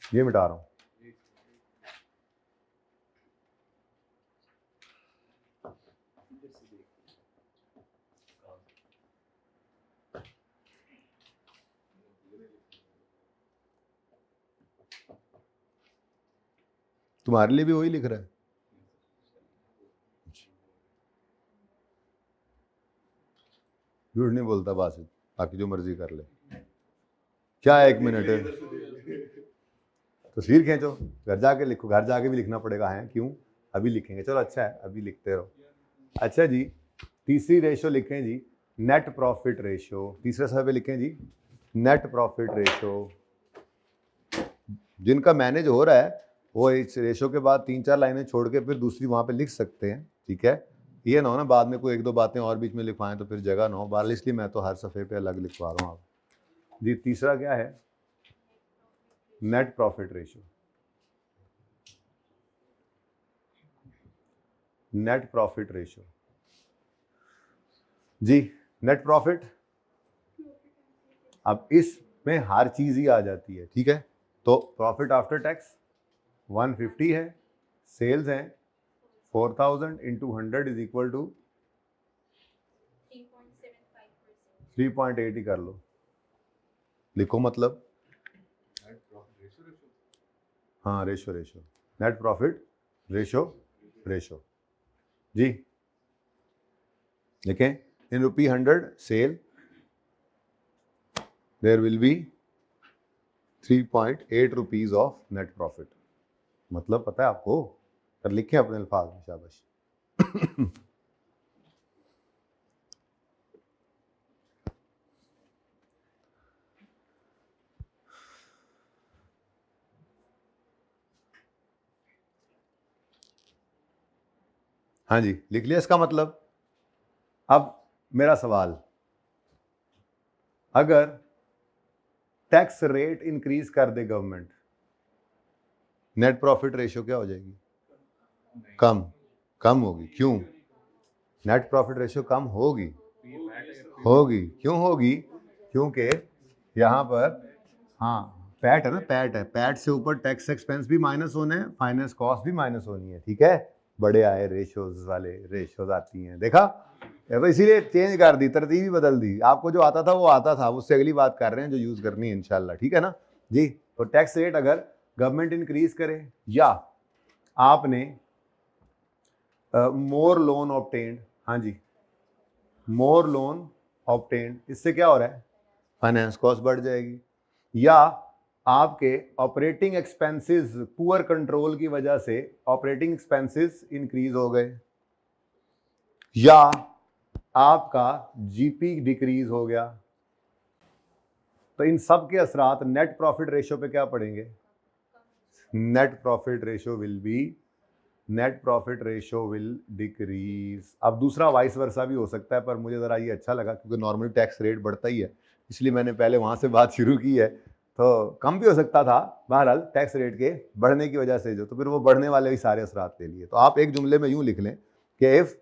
ये मिटा रहा हूं। तुम्हारे लिए भी वही लिख रहा है, झूठ नहीं बोलता बासित, बाकी जो मर्जी कर ले। क्या है, 1 मिनट है, तस्वीर खींचो, घर जाके लिखो, घर जाके भी लिखना पड़ेगा, है क्यों, अभी लिखेंगे, चलो अच्छा है अभी लिखते रहो। अच्छा जी, तीसरी रेशियो लिखें जी, नेट प्रॉफिट रेशियो। तीसरे सफे पे लिखें जी नेट प्रॉफिट रेशियो। जिनका मैनेज हो रहा है वो इस रेशियो के बाद 3-4 लाइनें छोड़ के फिर दूसरी वहां पे लिख सकते हैं, ठीक है। ये ना हो ना बाद में कोई 1-2 बातें और बीच में लिखवाएं तो फिर जगह ना हो बार, इसलिए मैं तो हर सफ़े पे अलग लिखवा रहा हूँ आप जी। तीसरा क्या है, net profit ratio. Net profit ratio जी, नेट प्रॉफिट, अब इसमें हर चीज ही आ जाती है, ठीक है। तो प्रॉफिट आफ्टर टैक्स 150 है, सेल्स हैं 4000 इंटू 100 इज इक्वल टू 3.8 ही कर लो, लिखो मतलब, हाँ रेशो नेट प्रॉफिट रेशो जी। देखें, in rupee 100 sale there will be 3.8 rupees of net profit. मतलब पता है आपको, कर लिखे अपने अल्फाज में, शाबाश। हाँ जी, लिख लिया इसका मतलब। अब मेरा सवाल, अगर टैक्स रेट इंक्रीज कर दे गवर्नमेंट, नेट प्रॉफिट रेशियो क्या हो जाएगी, कम होगी। क्यों, नेट प्रॉफिट रेशियो कम होगी, क्यों होगी, क्योंकि यहाँ पर, हाँ पैट है ना, पैट से ऊपर टैक्स एक्सपेंस भी माइनस होना है, फाइनेंस कॉस्ट भी माइनस होनी है, ठीक है। बड़े आए रेशियोज वाले, रेशियोज आती हैं, देखा, तो इसीलिए चेंज कर दी, तरतीब ही बदल दी। आपको जो आता था वो आता था, उससे अगली बात कर रहे हैं जो यूज करनी है इंशाल्लाह, ठीक है ना जी। तो टैक्स रेट अगर गवर्नमेंट इंक्रीज करे या आपने मोर लोन ऑब्टेन्ड, हाँ जी मोर लोन ऑब्टेन्ड, इससे क्या हो रहा है, फाइनेंस कॉस्ट बढ़ जाएगी। या आपके ऑपरेटिंग एक्सपेंसेस पुअर कंट्रोल की वजह से ऑपरेटिंग एक्सपेंसेस इंक्रीज हो गए, या आपका जीपी डिक्रीज हो गया, तो इन सब के असरात नेट प्रॉफिट रेशियो पे क्या पड़ेंगे? Net profit ratio will decrease. अब दूसरा वाइस वर्सा भी हो सकता है, पर मुझे ज़रा ये अच्छा लगा क्योंकि नॉर्मली टैक्स रेट बढ़ता ही है, इसलिए मैंने पहले वहाँ से बात शुरू की है। तो कम भी हो सकता था बहरहाल टैक्स रेट के बढ़ने की वजह से, जो तो फिर वो बढ़ने वाले ही सारे असरात ले लिए। तो आप एक जुमले में यूँ लिख लें कि if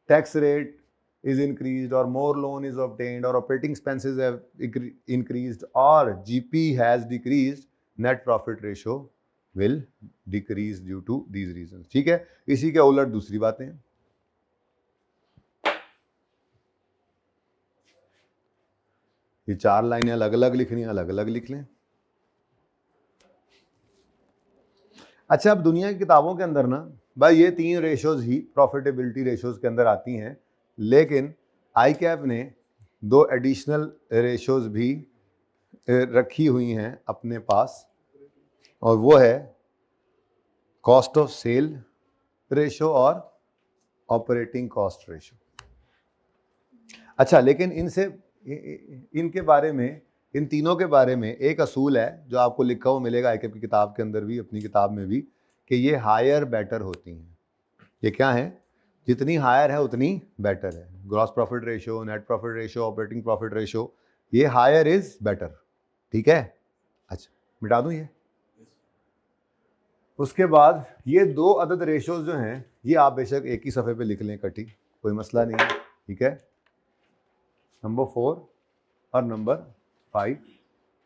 tax rate is increased or more loan is obtained or operating expenses have increased or GP has decreased, net profit ratio will decrease due to these reasons। ठीक है, इसी के उलट दूसरी बातें, ये 4 लाइनें अलग अलग लिखनी, अलग अलग लिख लें। अच्छा, अब दुनिया की किताबों के अंदर ना भाई ये 3 रेशोज ही प्रॉफिटेबिलिटी रेशोज के अंदर आती हैं, लेकिन ICAP ने 2 एडिशनल रेशोज भी रखी हुई हैं अपने पास, और वो है कॉस्ट ऑफ सेल रेशो और ऑपरेटिंग कॉस्ट रेशो। अच्छा, लेकिन इनके बारे में, इन तीनों के बारे में एक असूल है जो आपको लिखा हुआ मिलेगा ICAP की किताब के अंदर भी, अपनी किताब में भी, कि ये हायर बेटर होती हैं। ये क्या है? जितनी हायर है उतनी बेटर है। Gross profit ratio, net profit ratio, operating profit ratio, ये हायर इज बेटर। ठीक है, अच्छा मिटा दूं ये। उसके बाद ये 2 अदद रेशोज जो हैं ये आप बेशक एक ही सफ़े पे लिख लें इकट्ठी, कोई मसला नहीं है। ठीक है, नंबर 4 और नंबर 5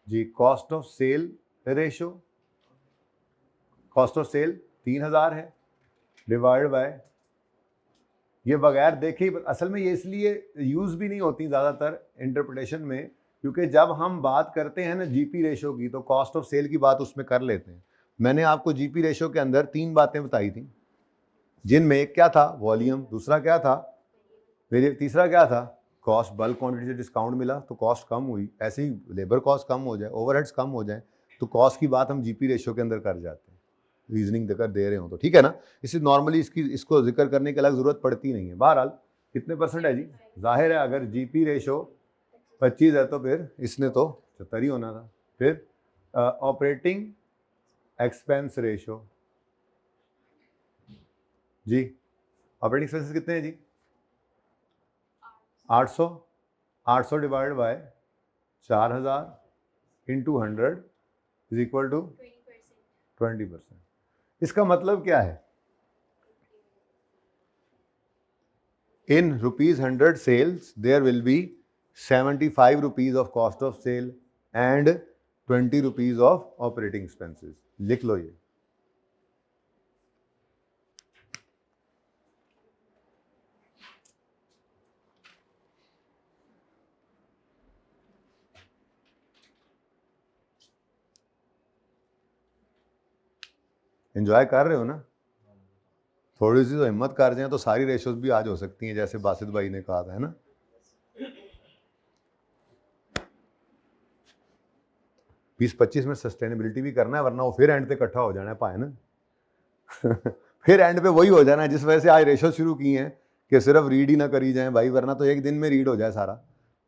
जी, cost of sale ratio. Cost of sale 3000 है, डिवाइड बाय, ये बगैर देखे, असल में ये इसलिए यूज़ भी नहीं होती ज़्यादातर इंटरप्रिटेशन में, क्योंकि जब हम बात करते हैं ना जीपी रेशो की, तो कॉस्ट ऑफ सेल की बात उसमें कर लेते हैं। मैंने आपको जीपी रेशो के अंदर 3 बातें बताई थी, जिनमें एक क्या था? वॉल्यूम, दूसरा क्या था? तीसरा क्या था? कॉस्ट। बल्क क्वांटिटी से डिस्काउंट मिला तो कॉस्ट कम हुई, ऐसे ही लेबर कॉस्ट कम हो जाए, ओवरहेड्स कम हो जाए, तो कॉस्ट की बात हम जीपी रेशो के अंदर कर जाते हैं, रीजनिंग देकर दे रहे हो तो। ठीक है ना, इससे नॉर्मली इसको जिक्र करने की अलग ज़रूरत पड़ती नहीं है। बहरहाल कितने परसेंट है जी? जाहिर है अगर जीपी रेशो 25 है तो फिर इसने तो 70 ही होना था। फिर ऑपरेटिंग एक्सपेंस रेशो जी, ऑपरेटिंग एक्सपेंसेस कितने हैं जी? 800 divide by 4000 into 100 is equal to 20%। इसका मतलब क्या है? In ₹100 sales there will be 75 rupees of cost of sale and 20 rupees of operating expenses. लिख लो ये। एंजॉय कर रहे हो ना? थोड़ी सी तो हिम्मत कर जाए तो सारी रेशोज भी आज हो सकती हैं, जैसे बासित भाई ने कहा था, है ना? 20-25 में सस्टेनेबिलिटी भी करना है, वरना वो फिर एंड पे इकट्ठा हो जाना है पाए ना। फिर एंड पे वही हो जाना है जिस वजह से आज रेशो शुरू की हैं कि सिर्फ रीड ही ना करी जाए भाई, वरना तो एक दिन में रीड हो जाए सारा।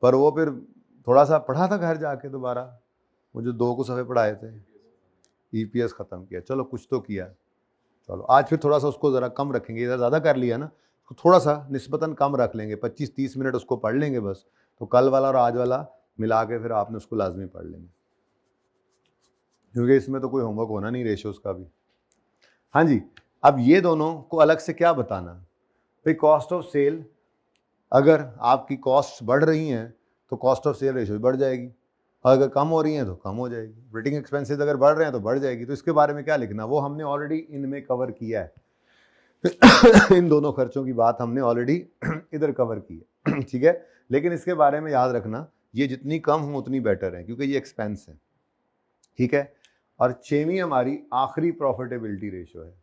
पर वो फिर थोड़ा सा पढ़ा था घर जाके दोबारा, वो जो 2 को सफ़े पढ़ाए थे, EPS ख़त्म किया, चलो कुछ तो किया। चलो आज फिर थोड़ा सा उसको ज़रा कम रखेंगे, इधर ज़्यादा कर लिया ना, तो थोड़ा सा निस्बतन कम रख लेंगे, 25-30 मिनट उसको पढ़ लेंगे बस। तो कल वाला और आज वाला मिला के फिर आपने उसको लाजमी पढ़ लेंगे, क्योंकि इसमें तो कोई होमवर्क होना नहीं रेशोज़ का भी। हाँ जी, अब ये दोनों को अलग से क्या बताना भाई? कॉस्ट ऑफ सेल, अगर आपकी कॉस्ट बढ़ रही हैं तो कॉस्ट ऑफ सेल रेशो बढ़ जाएगी, और अगर कम हो रही हैं तो कम हो जाएगी। ऑपरेटिंग एक्सपेंसेस अगर बढ़ रहे हैं तो बढ़ जाएगी। तो इसके बारे में क्या लिखना, वो हमने ऑलरेडी इनमें कवर किया है। इन दोनों खर्चों की बात हमने ऑलरेडी इधर कवर की है। ठीक है, लेकिन इसके बारे में याद रखना, ये जितनी कम हो उतनी बेटर है, क्योंकि ये एक्सपेंस है। ठीक है, और 6वीं हमारी आखिरी प्रॉफिटेबिलिटी रेशो है,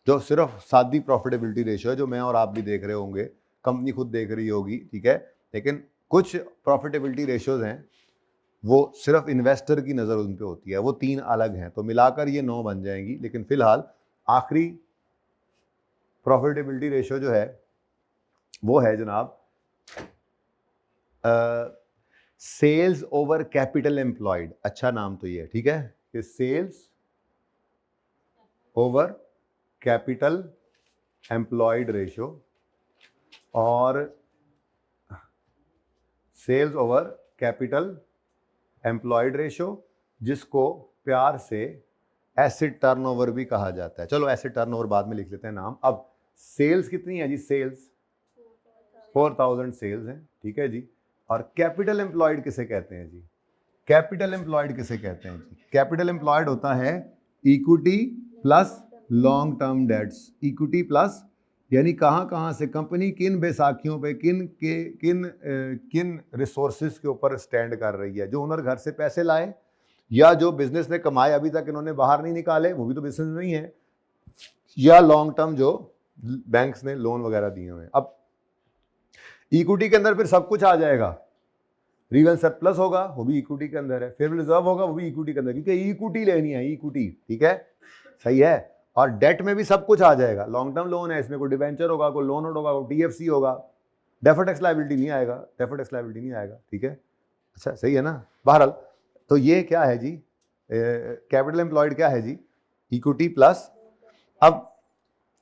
जो सिर्फ सादी प्रॉफिटेबिलिटी रेशो है, जो मैं और आप भी देख रहे होंगे, कंपनी खुद देख रही होगी। ठीक है, लेकिन कुछ प्रॉफिटेबिलिटी रेशोज हैं वो सिर्फ इन्वेस्टर की नज़र उन पे होती है, वो 3 अलग हैं, तो मिलाकर ये 9 बन जाएंगी। लेकिन फिलहाल आखिरी प्रॉफिटेबिलिटी रेशियो जो है वो है जनाब सेल्स ओवर कैपिटल एम्प्लॉयड। अच्छा नाम तो ये है, ठीक है, कि sales over capital employed ratio और sales over capital employed ratio, जिसको प्यार से एसिड टर्नओवर भी कहा जाता है। चलो एसिड टर्नओवर बाद में लिख लेते हैं नाम। अब सेल्स कितनी है जी? सेल्स 4000 सेल्स हैं, ठीक है जी। और कैपिटल एम्प्लॉयड किसे कहते हैं जी? कैपिटल एम्प्लॉयड किसे कहते हैं जी? कैपिटल एम्प्लॉयड होता है equity plus long term debts. Equity plus यानी कहाँ कहाँ से कंपनी किन बैसाखियों पे किन रिसोर्सेज के ऊपर स्टैंड कर रही है। जो ओनर घर से पैसे लाए या जो बिजनेस ने कमाए अभी तक इन्होंने बाहर नहीं निकाले, वो भी तो बिजनेस में ही है, या लॉन्ग टर्म जो बैंक्स ने लोन वगैरह दिए हुए हैं। अब इक्विटी के अंदर फिर सब कुछ आ जाएगा। रियल सरप्लस होगा वो भी इक्विटी के अंदर है, फिर रिजर्व होगा वो भी इक्विटी के अंदर, क्योंकि इक्विटी लेनी है, इक्विटी, ठीक है, सही है। और डेट में भी सब कुछ आ जाएगा। लॉन्ग टर्म लोन है, इसमें कोई डिवेंचर होगा, कोई लोन होगा, कोई टीएफसी होगा, डेफर्ड टैक्स लायबिलिटी नहीं आएगा, डेफर्ड टैक्स लायबिलिटी नहीं आएगा, ठीक है। अच्छा सही है ना। बहरहाल तो ये क्या है जी? कैपिटल एम्प्लॉयड क्या है जी? Equity plus. अब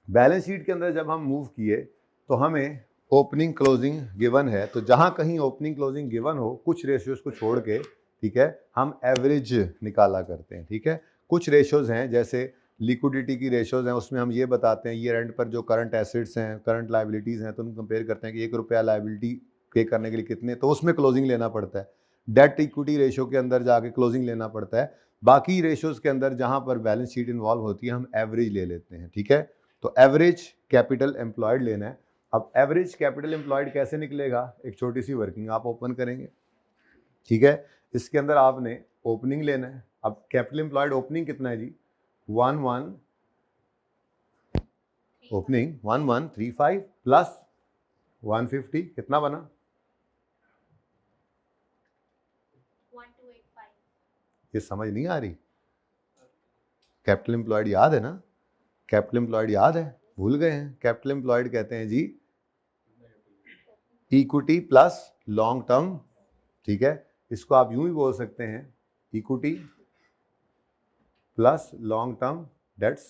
बैलेंस शीट के अंदर जब हम मूव किए तो हमें ओपनिंग क्लोजिंग गिवन है, तो जहां कहीं ओपनिंग क्लोजिंग गिवन हो कुछ रेशियोज को छोड़ के, ठीक है, हम एवरेज निकाला करते हैं, ठीक है। कुछ रेशियोज हैं जैसे लिक्विडिटी की रेशियोज हैं, उसमें हम ये बताते हैं ईयर एंड पर जो करंट एसेट्स हैं, करंट लाइबिलिटीज़ हैं, तो हम कंपेयर करते हैं कि 1 रुपया लाइबिलिटी पे करने के लिए कितने, तो उसमें क्लोजिंग लेना पड़ता है। डेट इक्विटी रेशियो के अंदर जाके क्लोजिंग लेना पड़ता है। बाकी रेशियोज के अंदर जहां पर बैलेंस शीट इन्वॉल्व होती है हम एवरेज ले लेते हैं, ठीक है। तो एवरेज कैपिटल एम्प्लॉयड लेना है। अब एवरेज कैपिटल एम्प्लॉयड कैसे निकलेगा? एक छोटी सी वर्किंग आप ओपन करेंगे, ठीक है। इसके अंदर आपने ओपनिंग लेना है। अब कैपिटल एम्प्लॉयड ओपनिंग कितना है जी? 11 ओपनिंग 1135 प्लस 150 कितना बना? 1285। ये समझ नहीं आ रही? कैपिटल एम्प्लॉयड याद है ना? कैपिटल एम्प्लॉयड याद है? भूल गए हैं? कैपिटल एम्प्लॉयड कहते हैं जी इक्विटी प्लस लॉन्ग टर्म, ठीक है। इसको आप यूं ही बोल सकते हैं equity plus long term debts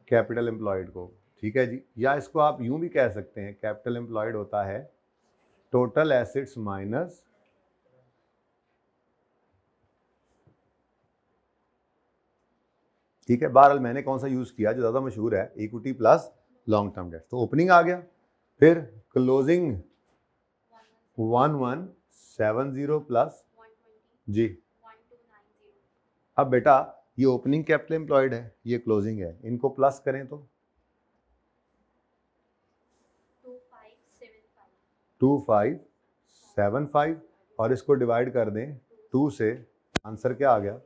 capital employed को, ठीक है जी। या इसको आप यूं भी कह सकते हैं कैपिटल एम्प्लॉयड होता है टोटल एसेट्स माइनस ठीक है। बहरहाल मैंने कौन सा यूज किया जो ज्यादा मशहूर है, equity plus long term debts. तो ओपनिंग आ गया, फिर क्लोजिंग 1170 प्लस 120, जी। 1290, अब बेटा ये ओपनिंग कैपिटल एम्प्लॉयड है, ये क्लोजिंग है, इनको प्लस करें तो 2575, 2575 और इसको डिवाइड कर दें 2 से, आंसर क्या आ गया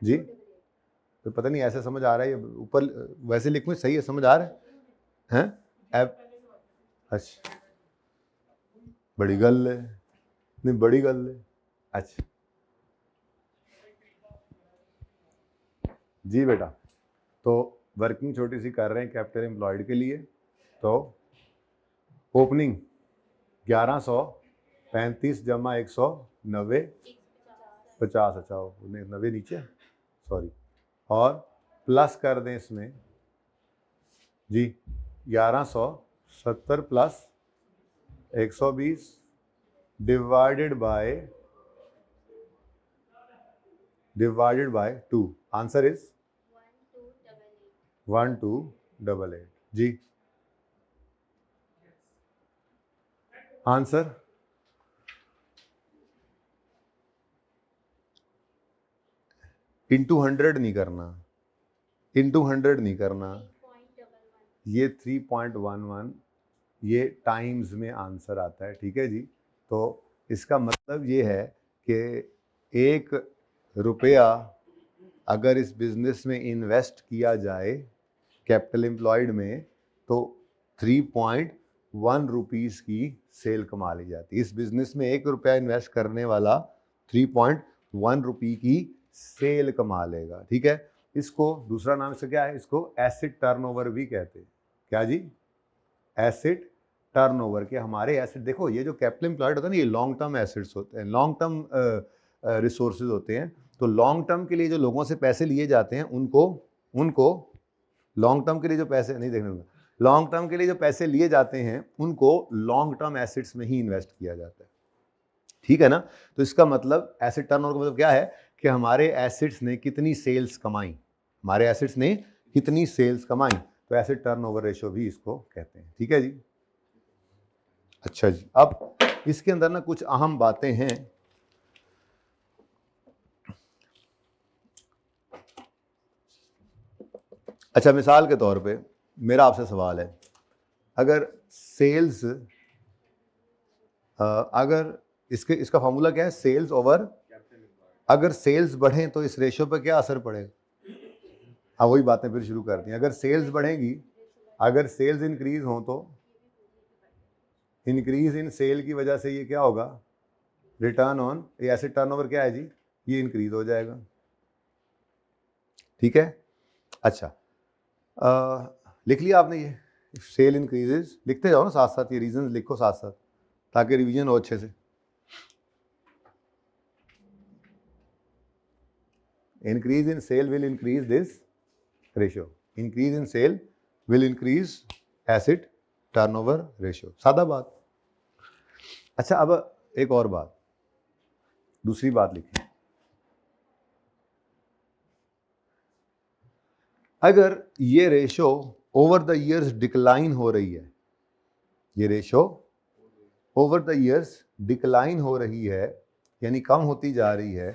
जी? तो पता नहीं ऐसे समझ आ रहा है, ये ऊपर वैसे लिखूं सही है, समझ आ रहा है हैं? अच्छा बड़ी गल है, नहीं बड़ी गल है। अच्छा जी बेटा, तो वर्किंग छोटी सी कर रहे हैं कैपिटल एम्प्लॉयड के लिए। तो ओपनिंग 1135 जमा 190 50, अच्छा 90 नीचे सॉरी, और प्लस कर दें इसमें जी 1170 plus 120 divided by 2, answer is 1288 जी। आंसर इंटू 100 नहीं करना, इंटू 100 नहीं करना, 3.11, ये 3.11 ये टाइम्स में आंसर आता है, ठीक है जी। तो इसका मतलब ये है कि 1 रुपया अगर इस बिजनेस में इन्वेस्ट किया जाए कैपिटल एम्प्लॉयड में तो 3.1 रुपीज़ की सेल कमा ली जाती है। इस बिजनेस में 1 रुपया इन्वेस्ट करने वाला 3.1 रुपये की सेल कमा लेगा, ठीक है। इसको दूसरा नाम से क्या है, इसको एसेट टर्नओवर भी कहते हैं। क्या जी, एसेट टर्नओवर। के हमारे एसेट, देखो ये जो कैपिटल एम्प्लॉयड होता है ना, ये लॉन्ग टर्म एसेट्स होते हैं, लॉन्ग टर्म रिसोर्सेज होते हैं। तो लॉन्ग टर्म के लिए जो लोगों से पैसे लिए जाते हैं उनको लॉन्ग टर्म के लिए जो पैसे नहीं देखने, लॉन्ग टर्म के लिए जो पैसे लिए जाते हैं उनको लॉन्ग टर्म एसेट्स में ही इन्वेस्ट किया जाता है, ठीक है ना। तो इसका मतलब एसेट टर्नओवर का मतलब क्या है कि हमारे एसेट्स ने कितनी सेल्स कमाई, हमारे एसेट्स ने कितनी सेल्स कमाई, तो एसेट टर्नओवर रेशियो भी इसको कहते हैं, ठीक है जी। अच्छा जी, अब इसके अंदर ना कुछ अहम बातें हैं। अच्छा, मिसाल के तौर पे मेरा आपसे सवाल है, अगर सेल्स अगर इसका फॉर्मूला क्या है, सेल्स ओवर, अगर सेल्स बढ़े तो इस रेशियो पर क्या असर पड़ेगा। हाँ, वही बातें फिर शुरू कर दी। अगर सेल्स बढ़ेगी, अगर सेल्स इंक्रीज हो तो इंक्रीज इन सेल की वजह से ये क्या होगा, रिटर्न ऑन एसेट टर्नओवर क्या है जी, ये इंक्रीज हो जाएगा, ठीक है। अच्छा, लिख लिया आपने ये, सेल इंक्रीजेज, लिखते जाओ ना साथ साथ, ये रीजन लिखो साथ साथ ताकि रिवीजन हो अच्छे से। Increase in sale will increase this ratio, increase in sale will increase asset turnover ratio, सादा बात। अच्छा, अब एक और बात, दूसरी बात लिखिए, अगर ये ratio over the years decline हो रही है, ये ratio over the years decline हो रही है, यानी कम होती जा रही है,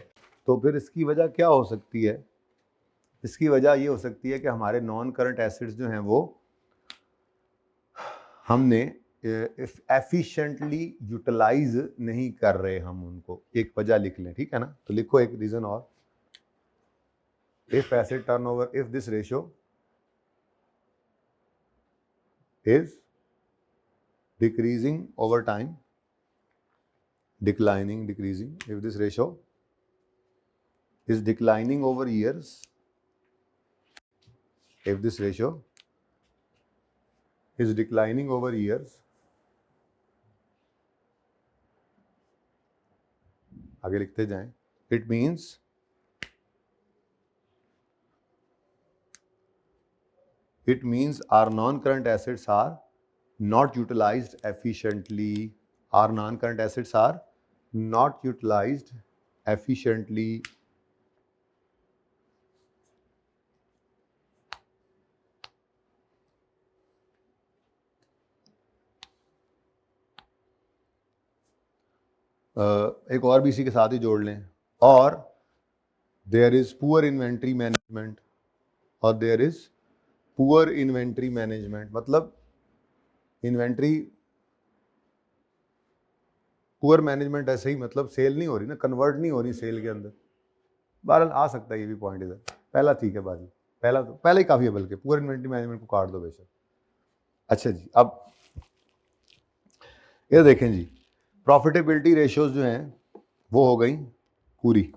तो फिर इसकी वजह क्या हो सकती है, इसकी वजह ये हो सकती है कि हमारे नॉन करंट एसेट्स जो हैं वो हमने एफिशिएंटली यूटिलाइज नहीं कर रहे हम उनको, एक वजह लिख लें, ठीक है ना। तो लिखो एक रीजन और, if asset turnover, if this ratio is decreasing over time, declining, decreasing, if this ratio is declining over years, if this ratio is declining over years, आगे लिखते जाएं, it means our non-current assets are not utilized efficiently, our non-current assets are not utilized efficiently, एक और भी इसी के साथ ही जोड़ लें, और there is poor inventory management, और there is poor inventory management, मतलब इन्वेंट्री पुअर मैनेजमेंट ऐसे ही, मतलब सेल नहीं हो रही ना, कन्वर्ट नहीं हो रही सेल के अंदर। बहरहाल आ सकता है ये भी पॉइंट इधर, पहला ठीक है बाजी, पहला ही काफ़ी है, बल्कि पुअर इन्वेंट्री मैनेजमेंट को काट दो बेशक। अच्छा जी, अब ये देखें जी, प्रॉफिटेबिलिटी रेशियोज जो हैं वो हो गई पूरी।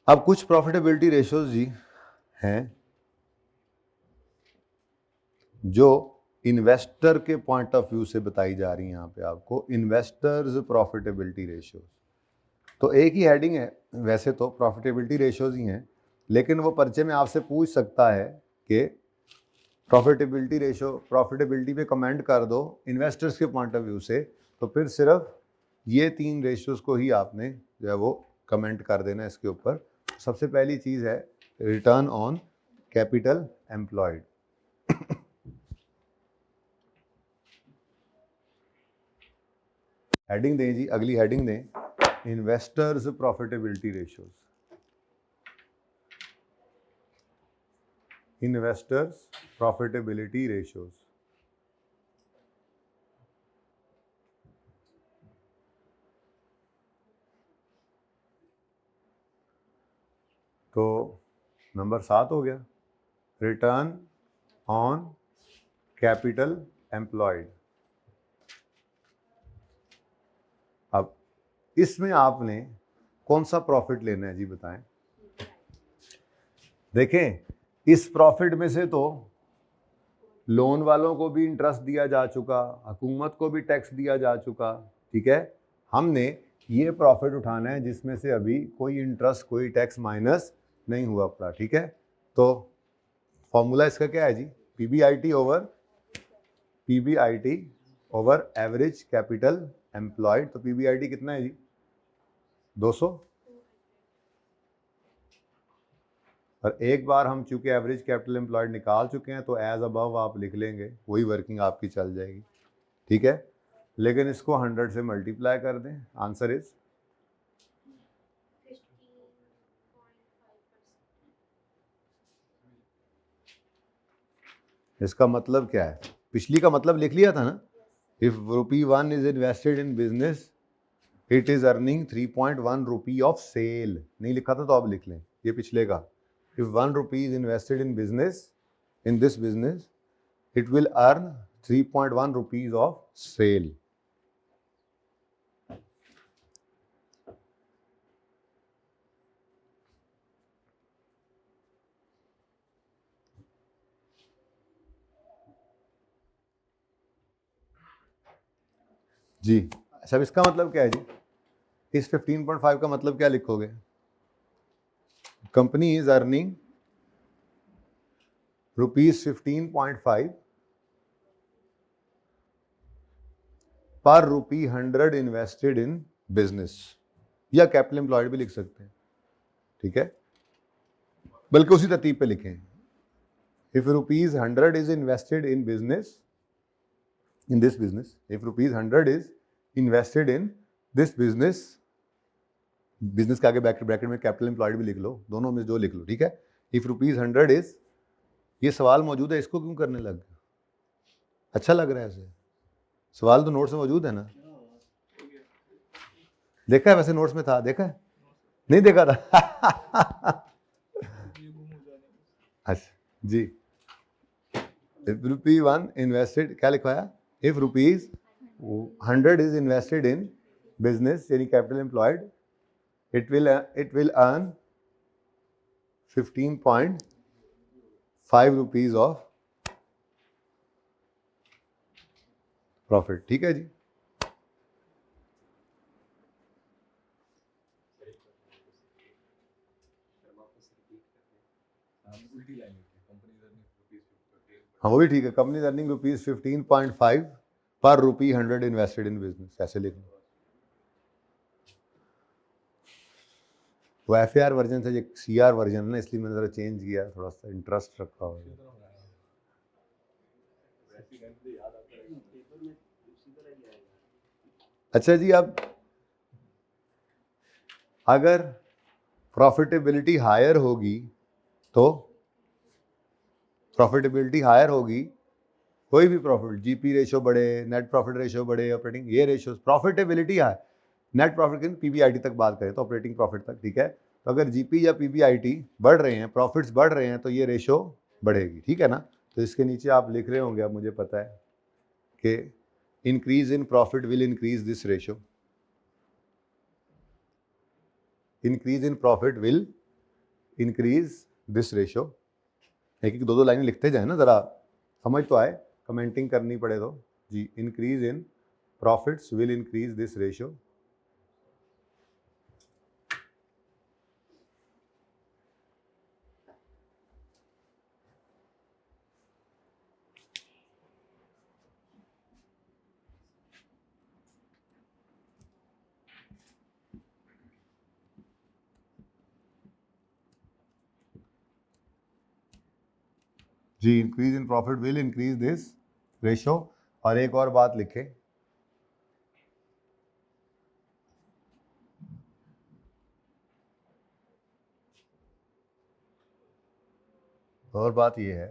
अब कुछ प्रॉफिटेबिलिटी रेशियोज जी हैं जो इन्वेस्टर के पॉइंट ऑफ व्यू से बताई जा रही हैं यहाँ पे आपको, इन्वेस्टर्स प्रॉफिटेबिलिटी रेशियोज। तो एक ही हेडिंग है, वैसे तो प्रॉफिटेबिलिटी रेशियोज ही हैं, लेकिन वो पर्चे में आपसे पूछ सकता है कि प्रॉफिटेबिलिटी रेशियो, प्रॉफिटेबिलिटी पे कमेंट कर दो इन्वेस्टर्स के पॉइंट ऑफ व्यू से, तो फिर सिर्फ ये 3 रेशियोज को ही आपने जो है वो कमेंट कर देना इसके ऊपर। सबसे पहली चीज़ है return on capital employed, heading दें जी, अगली हेडिंग दें investors profitability ratios, investors profitability ratios. तो नंबर 7 हो गया, रिटर्न ऑन कैपिटल एम्प्लॉयड। अब इसमें आपने कौन सा प्रॉफिट लेना है जी बताएं। देखें, इस प्रॉफिट में से तो लोन वालों को भी इंटरेस्ट दिया जा चुका, हुकूमत को भी टैक्स दिया जा चुका, ठीक है। हमने ये प्रॉफिट उठाना है जिसमें से अभी कोई इंटरेस्ट कोई टैक्स माइनस नहीं हुआ पड़ा, ठीक है। तो फॉर्मूला इसका क्या है जी, PBIT over average capital employed. तो पीबीआईटी कितना है जी, 200। और एक बार हम चूंकि एवरेज कैपिटल एम्प्लॉयड निकाल चुके हैं तो एज अबव आप लिख लेंगे, वही वर्किंग आपकी चल जाएगी, ठीक है। लेकिन इसको 100 से मल्टीप्लाई कर दें, आंसर इज 15.5%. इसका मतलब क्या है, पिछली का मतलब लिख लिया था ना, if ₹1 is invested in business it is earning 3.1 rupee of sale, नहीं लिखा था तो आप लिख लें, ये पिछले का। If ₹1 is invested in business, in this business, it will earn 3.1 rupees of sale. जी अच्छा, इसका मतलब क्या है जी, इस 15.5 का मतलब क्या लिखोगे, कंपनी इज अर्निंग ₹15.5 पर रुपी 100 इन्वेस्टेड इन बिजनेस, या कैपिटल एम्प्लॉयड भी लिख सकते हैं, ठीक है, बल्कि उसी तरतीब पे लिखें। If ₹100 is invested in business, in this business, if ₹100 is invested in this business, business के आगे ब्रैकेट में कैपिटल एम्प्लॉयड भी लिख लो, दोनों में जो लिख लो, ठीक है। इफ ₹100 इज, ये सवाल मौजूद है, इसको क्यों करने लग गए, अच्छा लग रहा है ऐसे, सवाल तो नोट्स में मौजूद है ना, देखा है वैसे नोट्स में था, देखा है नहीं देखा था अच्छा जी, इफ ₹1 इन्वेस्टेड, क्या लिखवाया, if ₹100 is invested in business, यानी capital employed, it will earn 15.5 rupees of profit, ठीक है जी। उल्टी लाइन लिखी, कंपनी अर्निंग ₹15. हाँ वो भी ठीक है, कंपनी अर्निंग ₹15.5 पर ₹100 इन्वेस्टेड इन बिजनेस, ऐसे लिख लो। वो FAR वर्जन था, ये CR वर्जन है ना, इसलिए मैंने ज़रा चेंज किया, थोड़ा सा इंटरेस्ट रखा हुआ है। अच्छा जी, अब अगर प्रॉफिटेबिलिटी हायर होगी तो कोई भी प्रॉफिट, GP रेशो बढ़े, नेट प्रॉफिट रेशो बढ़े, ऑपरेटिंग ये रेशो, प्रॉफिटेबिलिटी है, नेट प्रॉफिट की PBIT तक बात करें तो ऑपरेटिंग प्रॉफिट तक, ठीक है। तो अगर GP या PBIT बढ़ रहे हैं, प्रॉफिट्स बढ़ रहे हैं, तो ये रेशो बढ़ेगी, ठीक है ना। तो इसके नीचे आप लिख रहे होंगे, अब मुझे पता है कि increase in profit will increase this ratio, increase in profit will increase this ratio. एक एक दो दो लाइनें लिखते जाए ना, ज़रा समझ तो आए, कमेंटिंग करनी पड़े तो जी। Increase in profits will increase this ratio, जी। Increase in profit will increase this ratio. और एक और बात लिखे, और बात यह है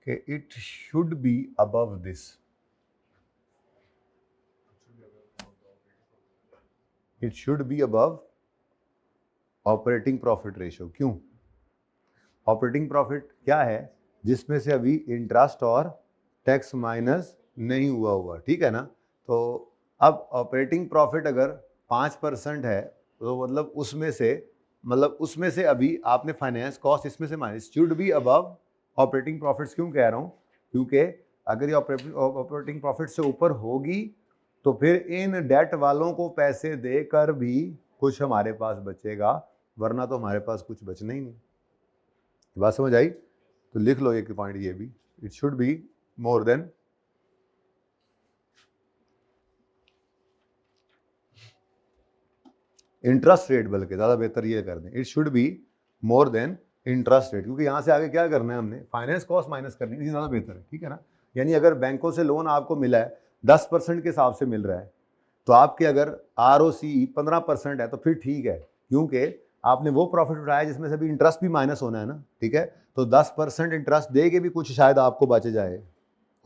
कि it should be above this, it should be above operating profit ratio. क्यों, ऑपरेटिंग प्रॉफिट क्या है, जिसमें से अभी इंटरेस्ट और टैक्स माइनस नहीं हुआ, ठीक है ना। तो अब ऑपरेटिंग प्रॉफिट अगर 5% है तो मतलब उसमें से अभी आपने फाइनेंस कॉस्ट इसमें से minus, should be above operating profits. क्यों कह रहा हूँ, क्योंकि अगर ये ऑपरेटिंग प्रॉफिट से ऊपर होगी तो फिर इन डेट वालों को पैसे देकर भी कुछ हमारे पास बचेगा, वरना तो हमारे पास कुछ बचना ही नहीं। बात समझ आई? तो लिख लो एक पॉइंट ये भी, it should be more than interest rate, बल्कि ज़्यादा बेहतर ये कर दें, it should be more than interest rate, क्योंकि यहाँ से आगे क्या करना है, हमने फाइनेंस कॉस्ट माइनस करनी है, ज़्यादा बेहतर है, ठीक है ना। यानी अगर बैंकों से लोन आपको मिला है 10% के हिसाब से मिल रहा है, तो आपके अगर ROCE 15% है तो फिर ठीक है, क्योंकि आपने वो प्रॉफिट उठाया जिसमें से भी इंटरेस्ट भी माइनस होना है ना, ठीक है। तो 10% इंटरेस्ट दे के भी कुछ शायद आपको बच जाए।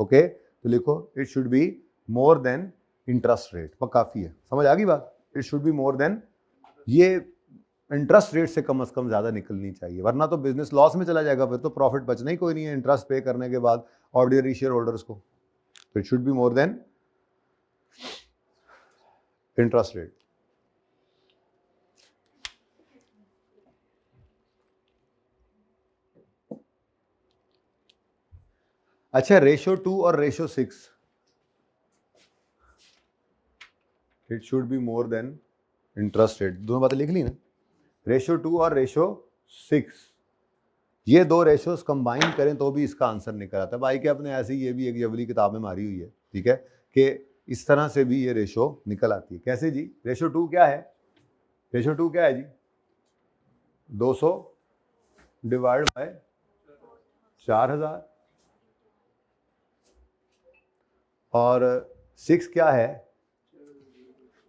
ओके, तो लिखो it should be more than interest rate, पर काफ़ी है, समझ आ गई बात। It should be more than, ये इंटरेस्ट रेट से कम ज़्यादा निकलनी चाहिए, वरना तो बिजनेस लॉस में चला जाएगा, फिर तो प्रॉफिट बचना ही कोई नहीं है इंटरेस्ट पे करने के बाद ऑर्डिनरी शेयर होल्डर्स को। तो it should be more than interest rate. अच्छा, रेशो 2 और ratio 6, it should be more than interest rate. दोनों बातें लिख ली ना, रेशो 2 और रेशो 6, ये दो रेशोस कंबाइन करें तो भी इसका आंसर निकल आता है। भाई के अपने ऐसे ही ये भी एक जबली किताब में मारी हुई है, ठीक है, कि इस तरह से भी ये रेशो निकल आती है। कैसे जी? रेशो 2 क्या है? रेशो 2 क्या है जी? 200 डिवाइड बाय 4000, और 6 क्या है?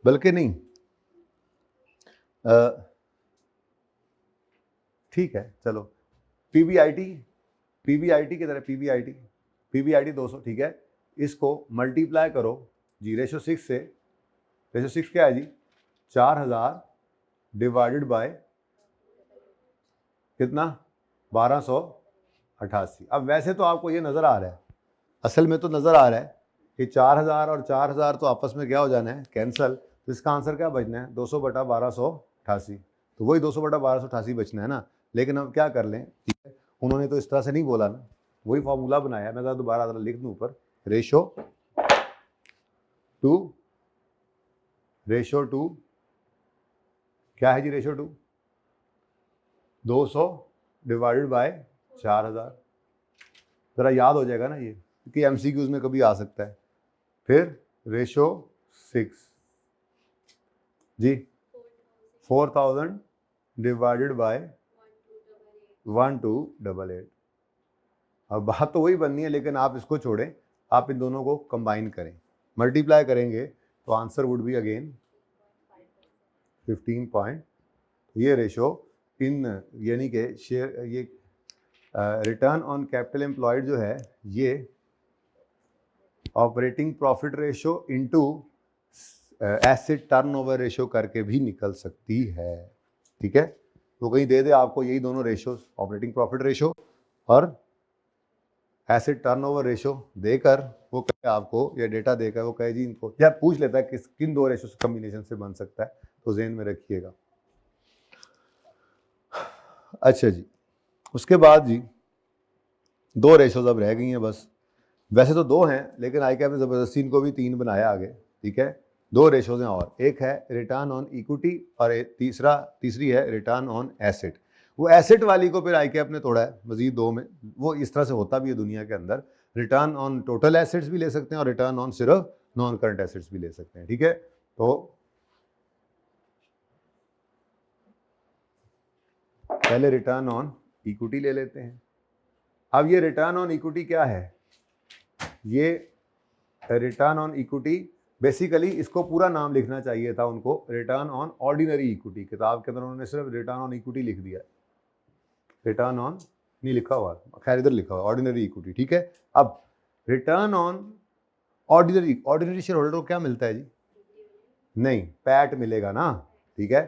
बल्कि नहीं, ठीक है चलो, पीबीआईटी की तरह पीबीआईटी 200, ठीक है, इसको मल्टीप्लाई करो जी रेशो 6 से। रेशो 6 क्या है जी? 4000 डिवाइडेड बाय कितना? 1288। अब वैसे तो आपको ये नज़र आ रहा है, असल में तो नज़र आ रहा है कि 4000 और 4000 तो आपस में क्या हो जाना है? कैंसल। तो इसका आंसर क्या बचना है? 200/1288। तो वही 200/1288 बचना है ना। लेकिन अब क्या कर लें, ठीक है, उन्होंने तो इस तरह से नहीं बोला ना, वही फॉर्मूला बनाया। मैं दोबारा लिख दूँ ऊपर, रेशो 2 क्या है जी? Ratio 2 200 divided by 4000। ज़रा याद हो जाएगा ना ये, क्योंकि MCQs में कभी आ सकता है। फिर रेशो 6 जी 4000 डिवाइडेड बाय 1288। अब बात तो वही बननी है, लेकिन आप इसको छोड़ें, आप इन दोनों को कंबाइन करें, मल्टीप्लाई करेंगे तो आंसर वुड बी अगेन 15 ये रेशो इन, यानी कि शेयर, ये रिटर्न ऑन कैपिटल एम्प्लॉयड जो है, ये operating profit ratio into asset turnover ratio करके भी निकल सकती है, ठीक है। तो कहीं दे दे आपको यही दोनों रेशो, ऑपरेटिंग प्रॉफिट रेशो और एसेट टर्नओवर रेशो देकर, वो कहे आपको, या डेटा देकर वो कहे जी इनको, या पूछ लेता है किन दो रेशो कम्बिनेशन से बन सकता है, तो ज़हन में रखिएगा। अच्छा जी, उसके बाद जी 2 रेशोज अब रह गई हैं बस। वैसे तो 2 हैं, लेकिन ICAP ने ज़बरदस्ती इनको भी 3 बनाया आगे, ठीक है। 2 रेशोज हैं, और एक है रिटर्न ऑन इक्विटी और तीसरी है रिटर्न ऑन एसेट। वो एसेट वाली को फिर ICAP ने तोड़ा है मजीद 2 में। वो इस तरह से होता भी है दुनिया के अंदर, रिटर्न ऑन टोटल एसेट्स भी ले सकते हैं और रिटर्न ऑन सिर्फ नॉन करंट एसेट्स भी ले सकते हैं, ठीक है। तो पहले रिटर्न ऑन इक्विटी ले लेते हैं। अब ये रिटर्न ऑन इक्विटी क्या है? ये रिटर्न ऑन इक्विटी, बेसिकली इसको पूरा नाम लिखना चाहिए था उनको, रिटर्न ऑन ऑर्डिनरी इक्विटी। किताब के अंदर उन्होंने सिर्फ रिटर्न ऑन इक्विटी लिख दिया, रिटर्न ऑन नहीं लिखा हुआ, खैर इधर लिखा हुआ ऑर्डिनरी इक्विटी, ठीक है। अब return on ordinary share holder को क्या मिलता है जी? नहीं, पैट मिलेगा ना, ठीक है।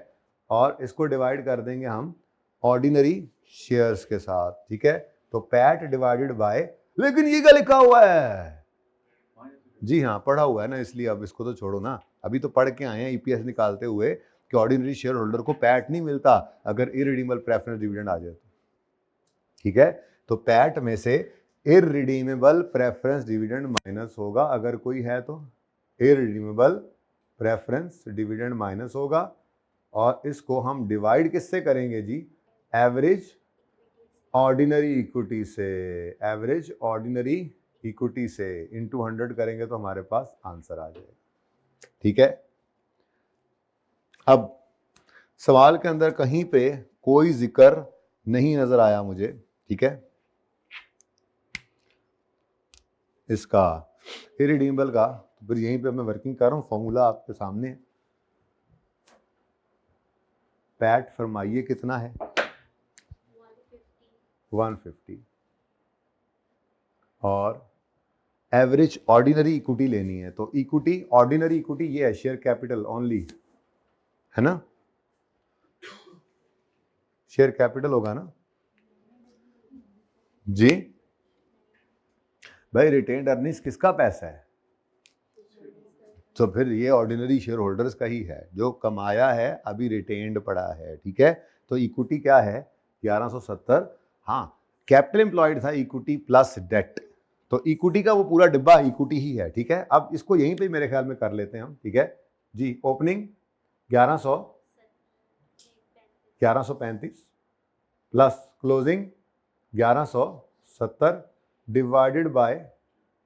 और इसको डिवाइड कर देंगे हम ऑर्डिनरी शेयर्स के साथ, ठीक है। तो पैट डिवाइडेड बाय, लेकिन ये क्या लिखा हुआ है? जी हाँ, पढ़ा हुआ है ना, इसलिए अब इसको तो छोड़ो ना। अभी तो पढ़ के आए हैं ईपीएस निकालते हुए कि ऑर्डिनरी शेयर होल्डर को पैट नहीं मिलता अगर इरिडीमेबल प्रेफरेंस डिविडेंड आ जाए तो, ठीक है। तो पैट में से इरिडीमेबल प्रेफरेंस डिविडेंड माइनस होगा, अगर कोई है तो इरिडीमेबल प्रेफरेंस डिविडेंड माइनस होगा, और इसको हम डिवाइड किससे करेंगे जी? एवरेज ऑर्डिनरी इक्विटी से, एवरेज ऑर्डिनरी इक्विटी से इनटू 100 करेंगे तो हमारे पास आंसर आ जाएगा, ठीक है। अब सवाल के अंदर कहीं पे कोई जिक्र नहीं नजर आया मुझे, ठीक है, इसका इरिडीमेबल का। तो फिर यहीं पे मैं वर्किंग कर रहा हूँ, फॉर्मूला आपके सामने है। पैट फरमाइए कितना है? 150। और एवरेज ऑर्डिनरी इक्विटी लेनी है, तो इक्विटी, ऑर्डिनरी इक्विटी ये है शेयर कैपिटल ओनली, है ना? शेयर कैपिटल होगा ना जी? भाई रिटेन्ड अर्निंग्स किसका पैसा है? तो फिर ये ऑर्डिनरी शेयर होल्डर्स का ही है, जो कमाया है अभी रिटेन्ड पड़ा है, ठीक है। तो इक्विटी क्या है? 1170। हाँ, कैपिटल एम्प्लॉयड था, इक्विटी प्लस डेट, तो इक्विटी का वो पूरा डिब्बा इक्विटी ही है, ठीक है। अब इसको यहीं पे मेरे ख्याल में कर लेते हैं हम, ठीक है जी। Opening 1135 plus closing 1170 divided by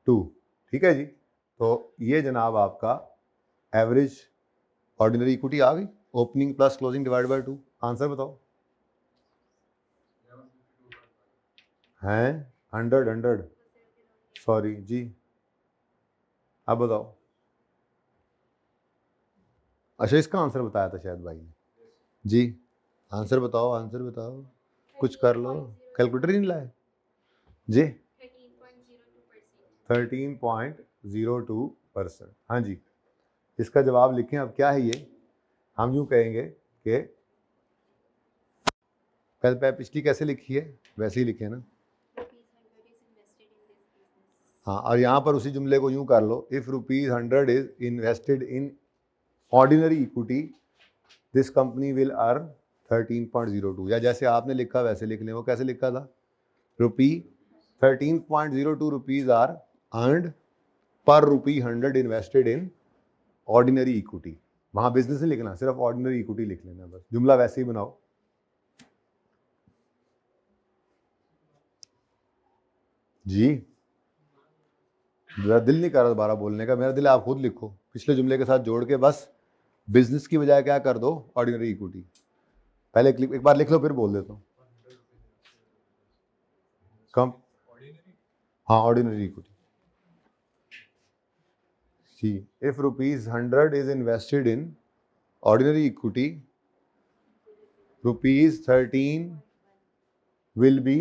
2, ठीक है जी। तो ये जनाब आपका एवरेज ऑर्डिनरी इक्विटी आ गई, opening plus closing divide by 2। Answer बताओ। हैं 100 सॉरी जी, अब बताओ। अच्छा, इसका आंसर बताया था शायद भाई ने जी। आंसर बताओ, आंसर बताओ, कुछ कर लो, कैलकुलेटर नहीं लाए जी। 13.02%। हाँ जी, इसका जवाब लिखें। अब क्या है ये? हम यूँ कहेंगे कि पिछली कैसे लिखी है वैसे ही लिखे ना। हाँ, और यहाँ पर उसी जुमले को यूँ कर लो, if ₹100 is invested in ordinary equity this company will earn 13.02, या जैसे आपने लिखा वैसे लिख लें। वो कैसे लिखा था? ₹13.02 आर अर्नड पर ₹100 इन्वेस्टेड इन ऑर्डिनरी इक्विटी। वहाँ बिजनेस नहीं लिखना, सिर्फ ऑर्डिनरी इक्विटी लिख लेना, बस जुमला वैसे ही बनाओ। जी, मेरा दिल नहीं कर रहा दोबारा बोलने का, मेरा दिल आप खुद लिखो पिछले जुमले के साथ जोड़ के, बस बिजनेस की बजाय क्या कर दो? Ordinary equity. पहले एक बार लिख लो, फिर बोल देता हूँ। कम, हाँ, ordinary equity. See, if ₹100 is invested in ordinary equity, ₹13 will be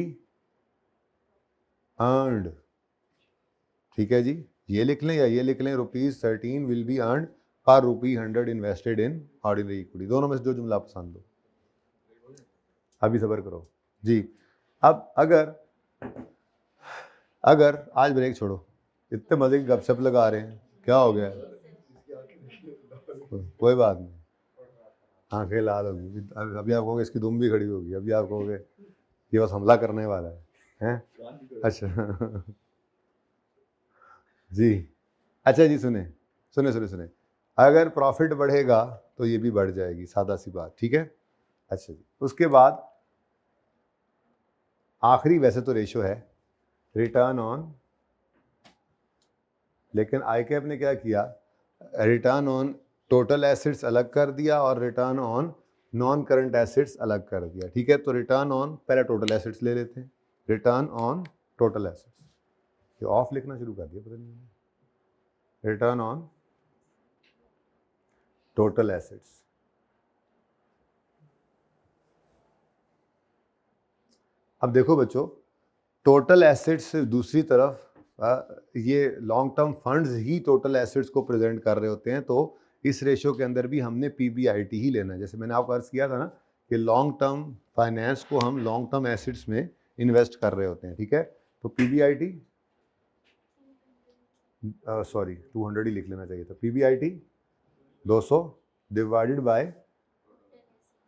earned, ठीक है जी। ये लिख लें या ये लिख लें, ₹13 विल बी अर्नड पर ₹100 इन्वेस्टेड इन ऑर्डिनरी इक्विटी, दोनों में से जो जुमला पसंद हो। अभी सब्र करो जी। अब अगर आज ब्रेक छोड़ो, इतने मजे की गपशप लगा रहे हैं, क्या हो गया? कोई बात नहीं, आंखें लाल होगी। अभी आप कहोगे इसकी दुम भी खड़ी होगी, अभी आप कहोगे ये बस हमला करने वाला है, हैं? अच्छा जी, अच्छा जी, सुने सुने सुने सुने, अगर प्रॉफिट बढ़ेगा तो ये भी बढ़ जाएगी, सादा सी बात, ठीक है। अच्छा जी, उसके बाद आखिरी वैसे तो रेशो है रिटर्न ऑन, लेकिन आईकैप ने क्या किया? रिटर्न ऑन टोटल एसेट्स अलग कर दिया और return on non current assets अलग कर दिया, ठीक है। तो रिटर्न ऑन, पहले टोटल एसेट्स ले लेते हैं, रिटर्न ऑन टोटल एसेट्स। ये ऑफ लिखना शुरू कर दिया, पता नहीं, रिटर्न ऑन टोटल एसेट्स। अब देखो बच्चों, टोटल एसेट्स से दूसरी तरफ ये लॉन्ग टर्म फंड्स ही टोटल एसेट्स को प्रेजेंट कर रहे होते हैं, तो इस रेशो के अंदर भी हमने पीबीआईटी ही लेना है। जैसे मैंने आपको अर्ज किया था ना कि लॉन्ग टर्म फाइनेंस को हम लॉन्ग टर्म एसेट्स में इन्वेस्ट कर रहे होते हैं, ठीक है। तो पीबीआईटी सॉरी 200 ही लिख लेना चाहिए था। PBIT 200 divided by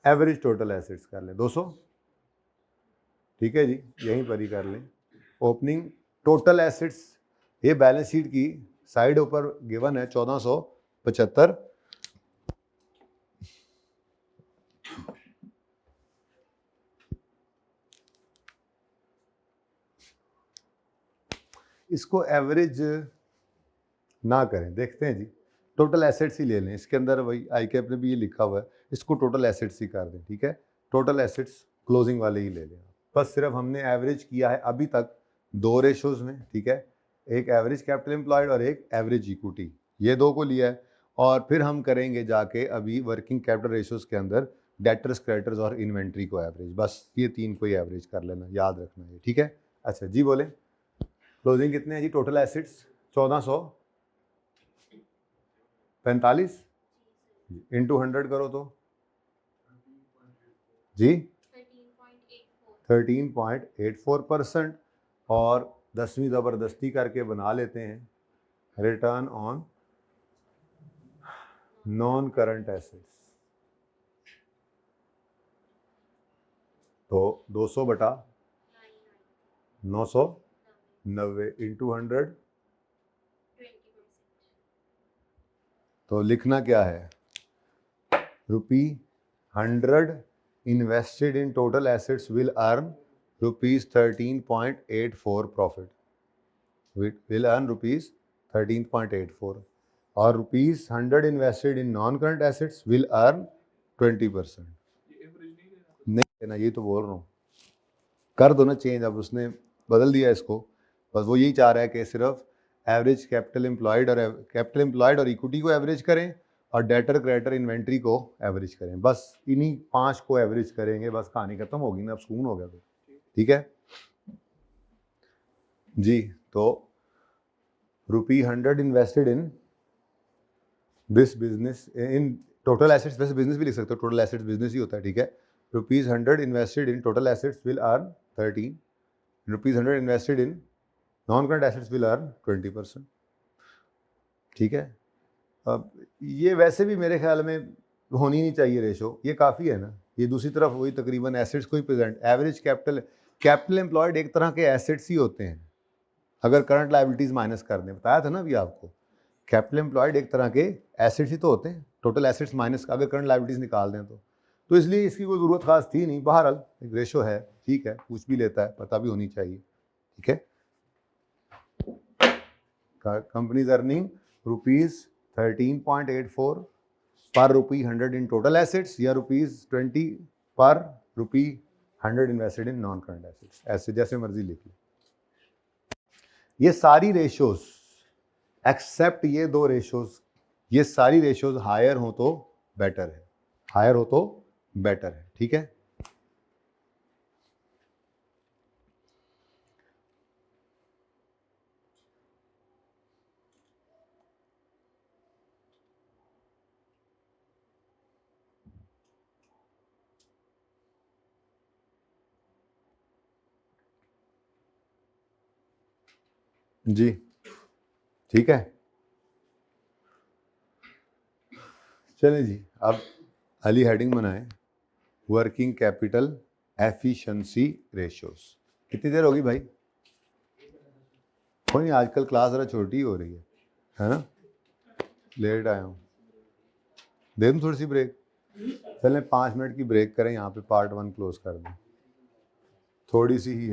average total assets कर लें 200, ठीक है जी, यहीं पर ही कर लें। ओपनिंग टोटल एसेट्स, ये बैलेंस शीट की साइड ऊपर गिवन है 1475। इसको एवरेज ना करें, देखते हैं जी, टोटल एसेट्स ही ले लें। इसके अंदर वही आई कैप ने भी ये लिखा हुआ है, इसको टोटल एसेट्स ही कर दें, ठीक है। टोटल एसेट्स क्लोजिंग वाले ही ले लें। बस सिर्फ हमने एवरेज किया है अभी तक 2 रेशोज़ में, ठीक है, एक एवरेज कैपिटल एम्प्लॉयड और एक एवरेज इक्विटी, ये 2 को लिया है। और फिर हम करेंगे जाके अभी वर्किंग कैपिटल रेशोज़ के अंदर डेटर्स, क्रेडिटर्स और इन्वेंट्री को एवरेज, बस ये 3 को ही एवरेज कर लेना, याद रखना है, ठीक है। अच्छा जी बोले, क्लोजिंग कितने हैं जी टोटल एसेट्स? 1445 इंटू 100 करो तो जी 13.84%। और 10वीं ज़बरदस्ती करके बना लेते हैं return on non current assets. तो 200 बटा 990 इंटू 100, तो लिखना क्या है, ₹100 invested in total assets will earn ₹13.84 profit, will earn ₹13.84, और ₹100 invested in non-current assets will earn 20%। नहीं देना, ये तो बोल रहा हूँ, कर दो ना चेंज, अब उसने बदल दिया इसको, बस वो यही चाह रहा है कि सिर्फ एवरेज कैपिटल एम्प्लॉयड और इक्विटी को एवरेज करें और डेटर, क्रेडिटर, इन्वेंट्री को एवरेज करें, बस इन्हीं 5 को एवरेज करेंगे, बस कहानी खत्म होगी ना, अब सुकून हो गया तो, ठीक है जी। तो ₹100 invested in this business, in total assets, वैसे बिजनेस भी लिख सकते हो, टोटल एसेट्स बिजनेस ही होता है, ठीक है। ₹100 invested in total assets will earn 13, ₹100 invested in non current assets will earn 20%, ठीक है। अब ये वैसे भी मेरे ख्याल में होनी नहीं चाहिए रेशो, ये काफ़ी है ना। ये दूसरी तरफ वही तकरीबन एसेट्स को ही प्रेजेंट, एवरेज कैपिटल एम्प्लॉयड एक तरह के एसेट्स ही होते हैं, अगर करंट लायबिलिटीज़ माइनस कर दें, बताया था ना अभी आपको, कैपिटल एम्प्लॉयड एक तरह के एसेट्स ही तो होते हैं, टोटल एसेट्स माइनस अगर करंट लायबिलिटीज़ निकाल दें तो इसलिए इसकी कोई ज़रूरत खास थी नहीं। बहरहाल एक रेशो है, ठीक है, पूछ भी लेता है, पता भी होनी चाहिए, ठीक है। कंपनीज अर्निंग ₹13.84 पर ₹100 इन टोटल एसेट्स, या ₹20 पर ₹100 invested in non current assets, ऐसे जैसे मर्जी लिख लें। ये सारी रेशोज एक्सेप्ट ये 2 रेशोज, ये सारी रेशोज हायर हो तो बेटर है, हायर हो तो बेटर है, ठीक है। जी ठीक है, चलें जी, अब अली हेडिंग बनाएं, वर्किंग कैपिटल एफिशिएंसी रेशियोज। कितनी देर होगी भाई? कोई नहीं, आजकल क्लास ज़रा छोटी हो रही है ना, लेट आया हूँ, दे दूँ थोड़ी सी ब्रेक? चलें 5 मिनट की ब्रेक करें, यहाँ पे पार्ट 1 क्लोज कर दें, थोड़ी सी ही है।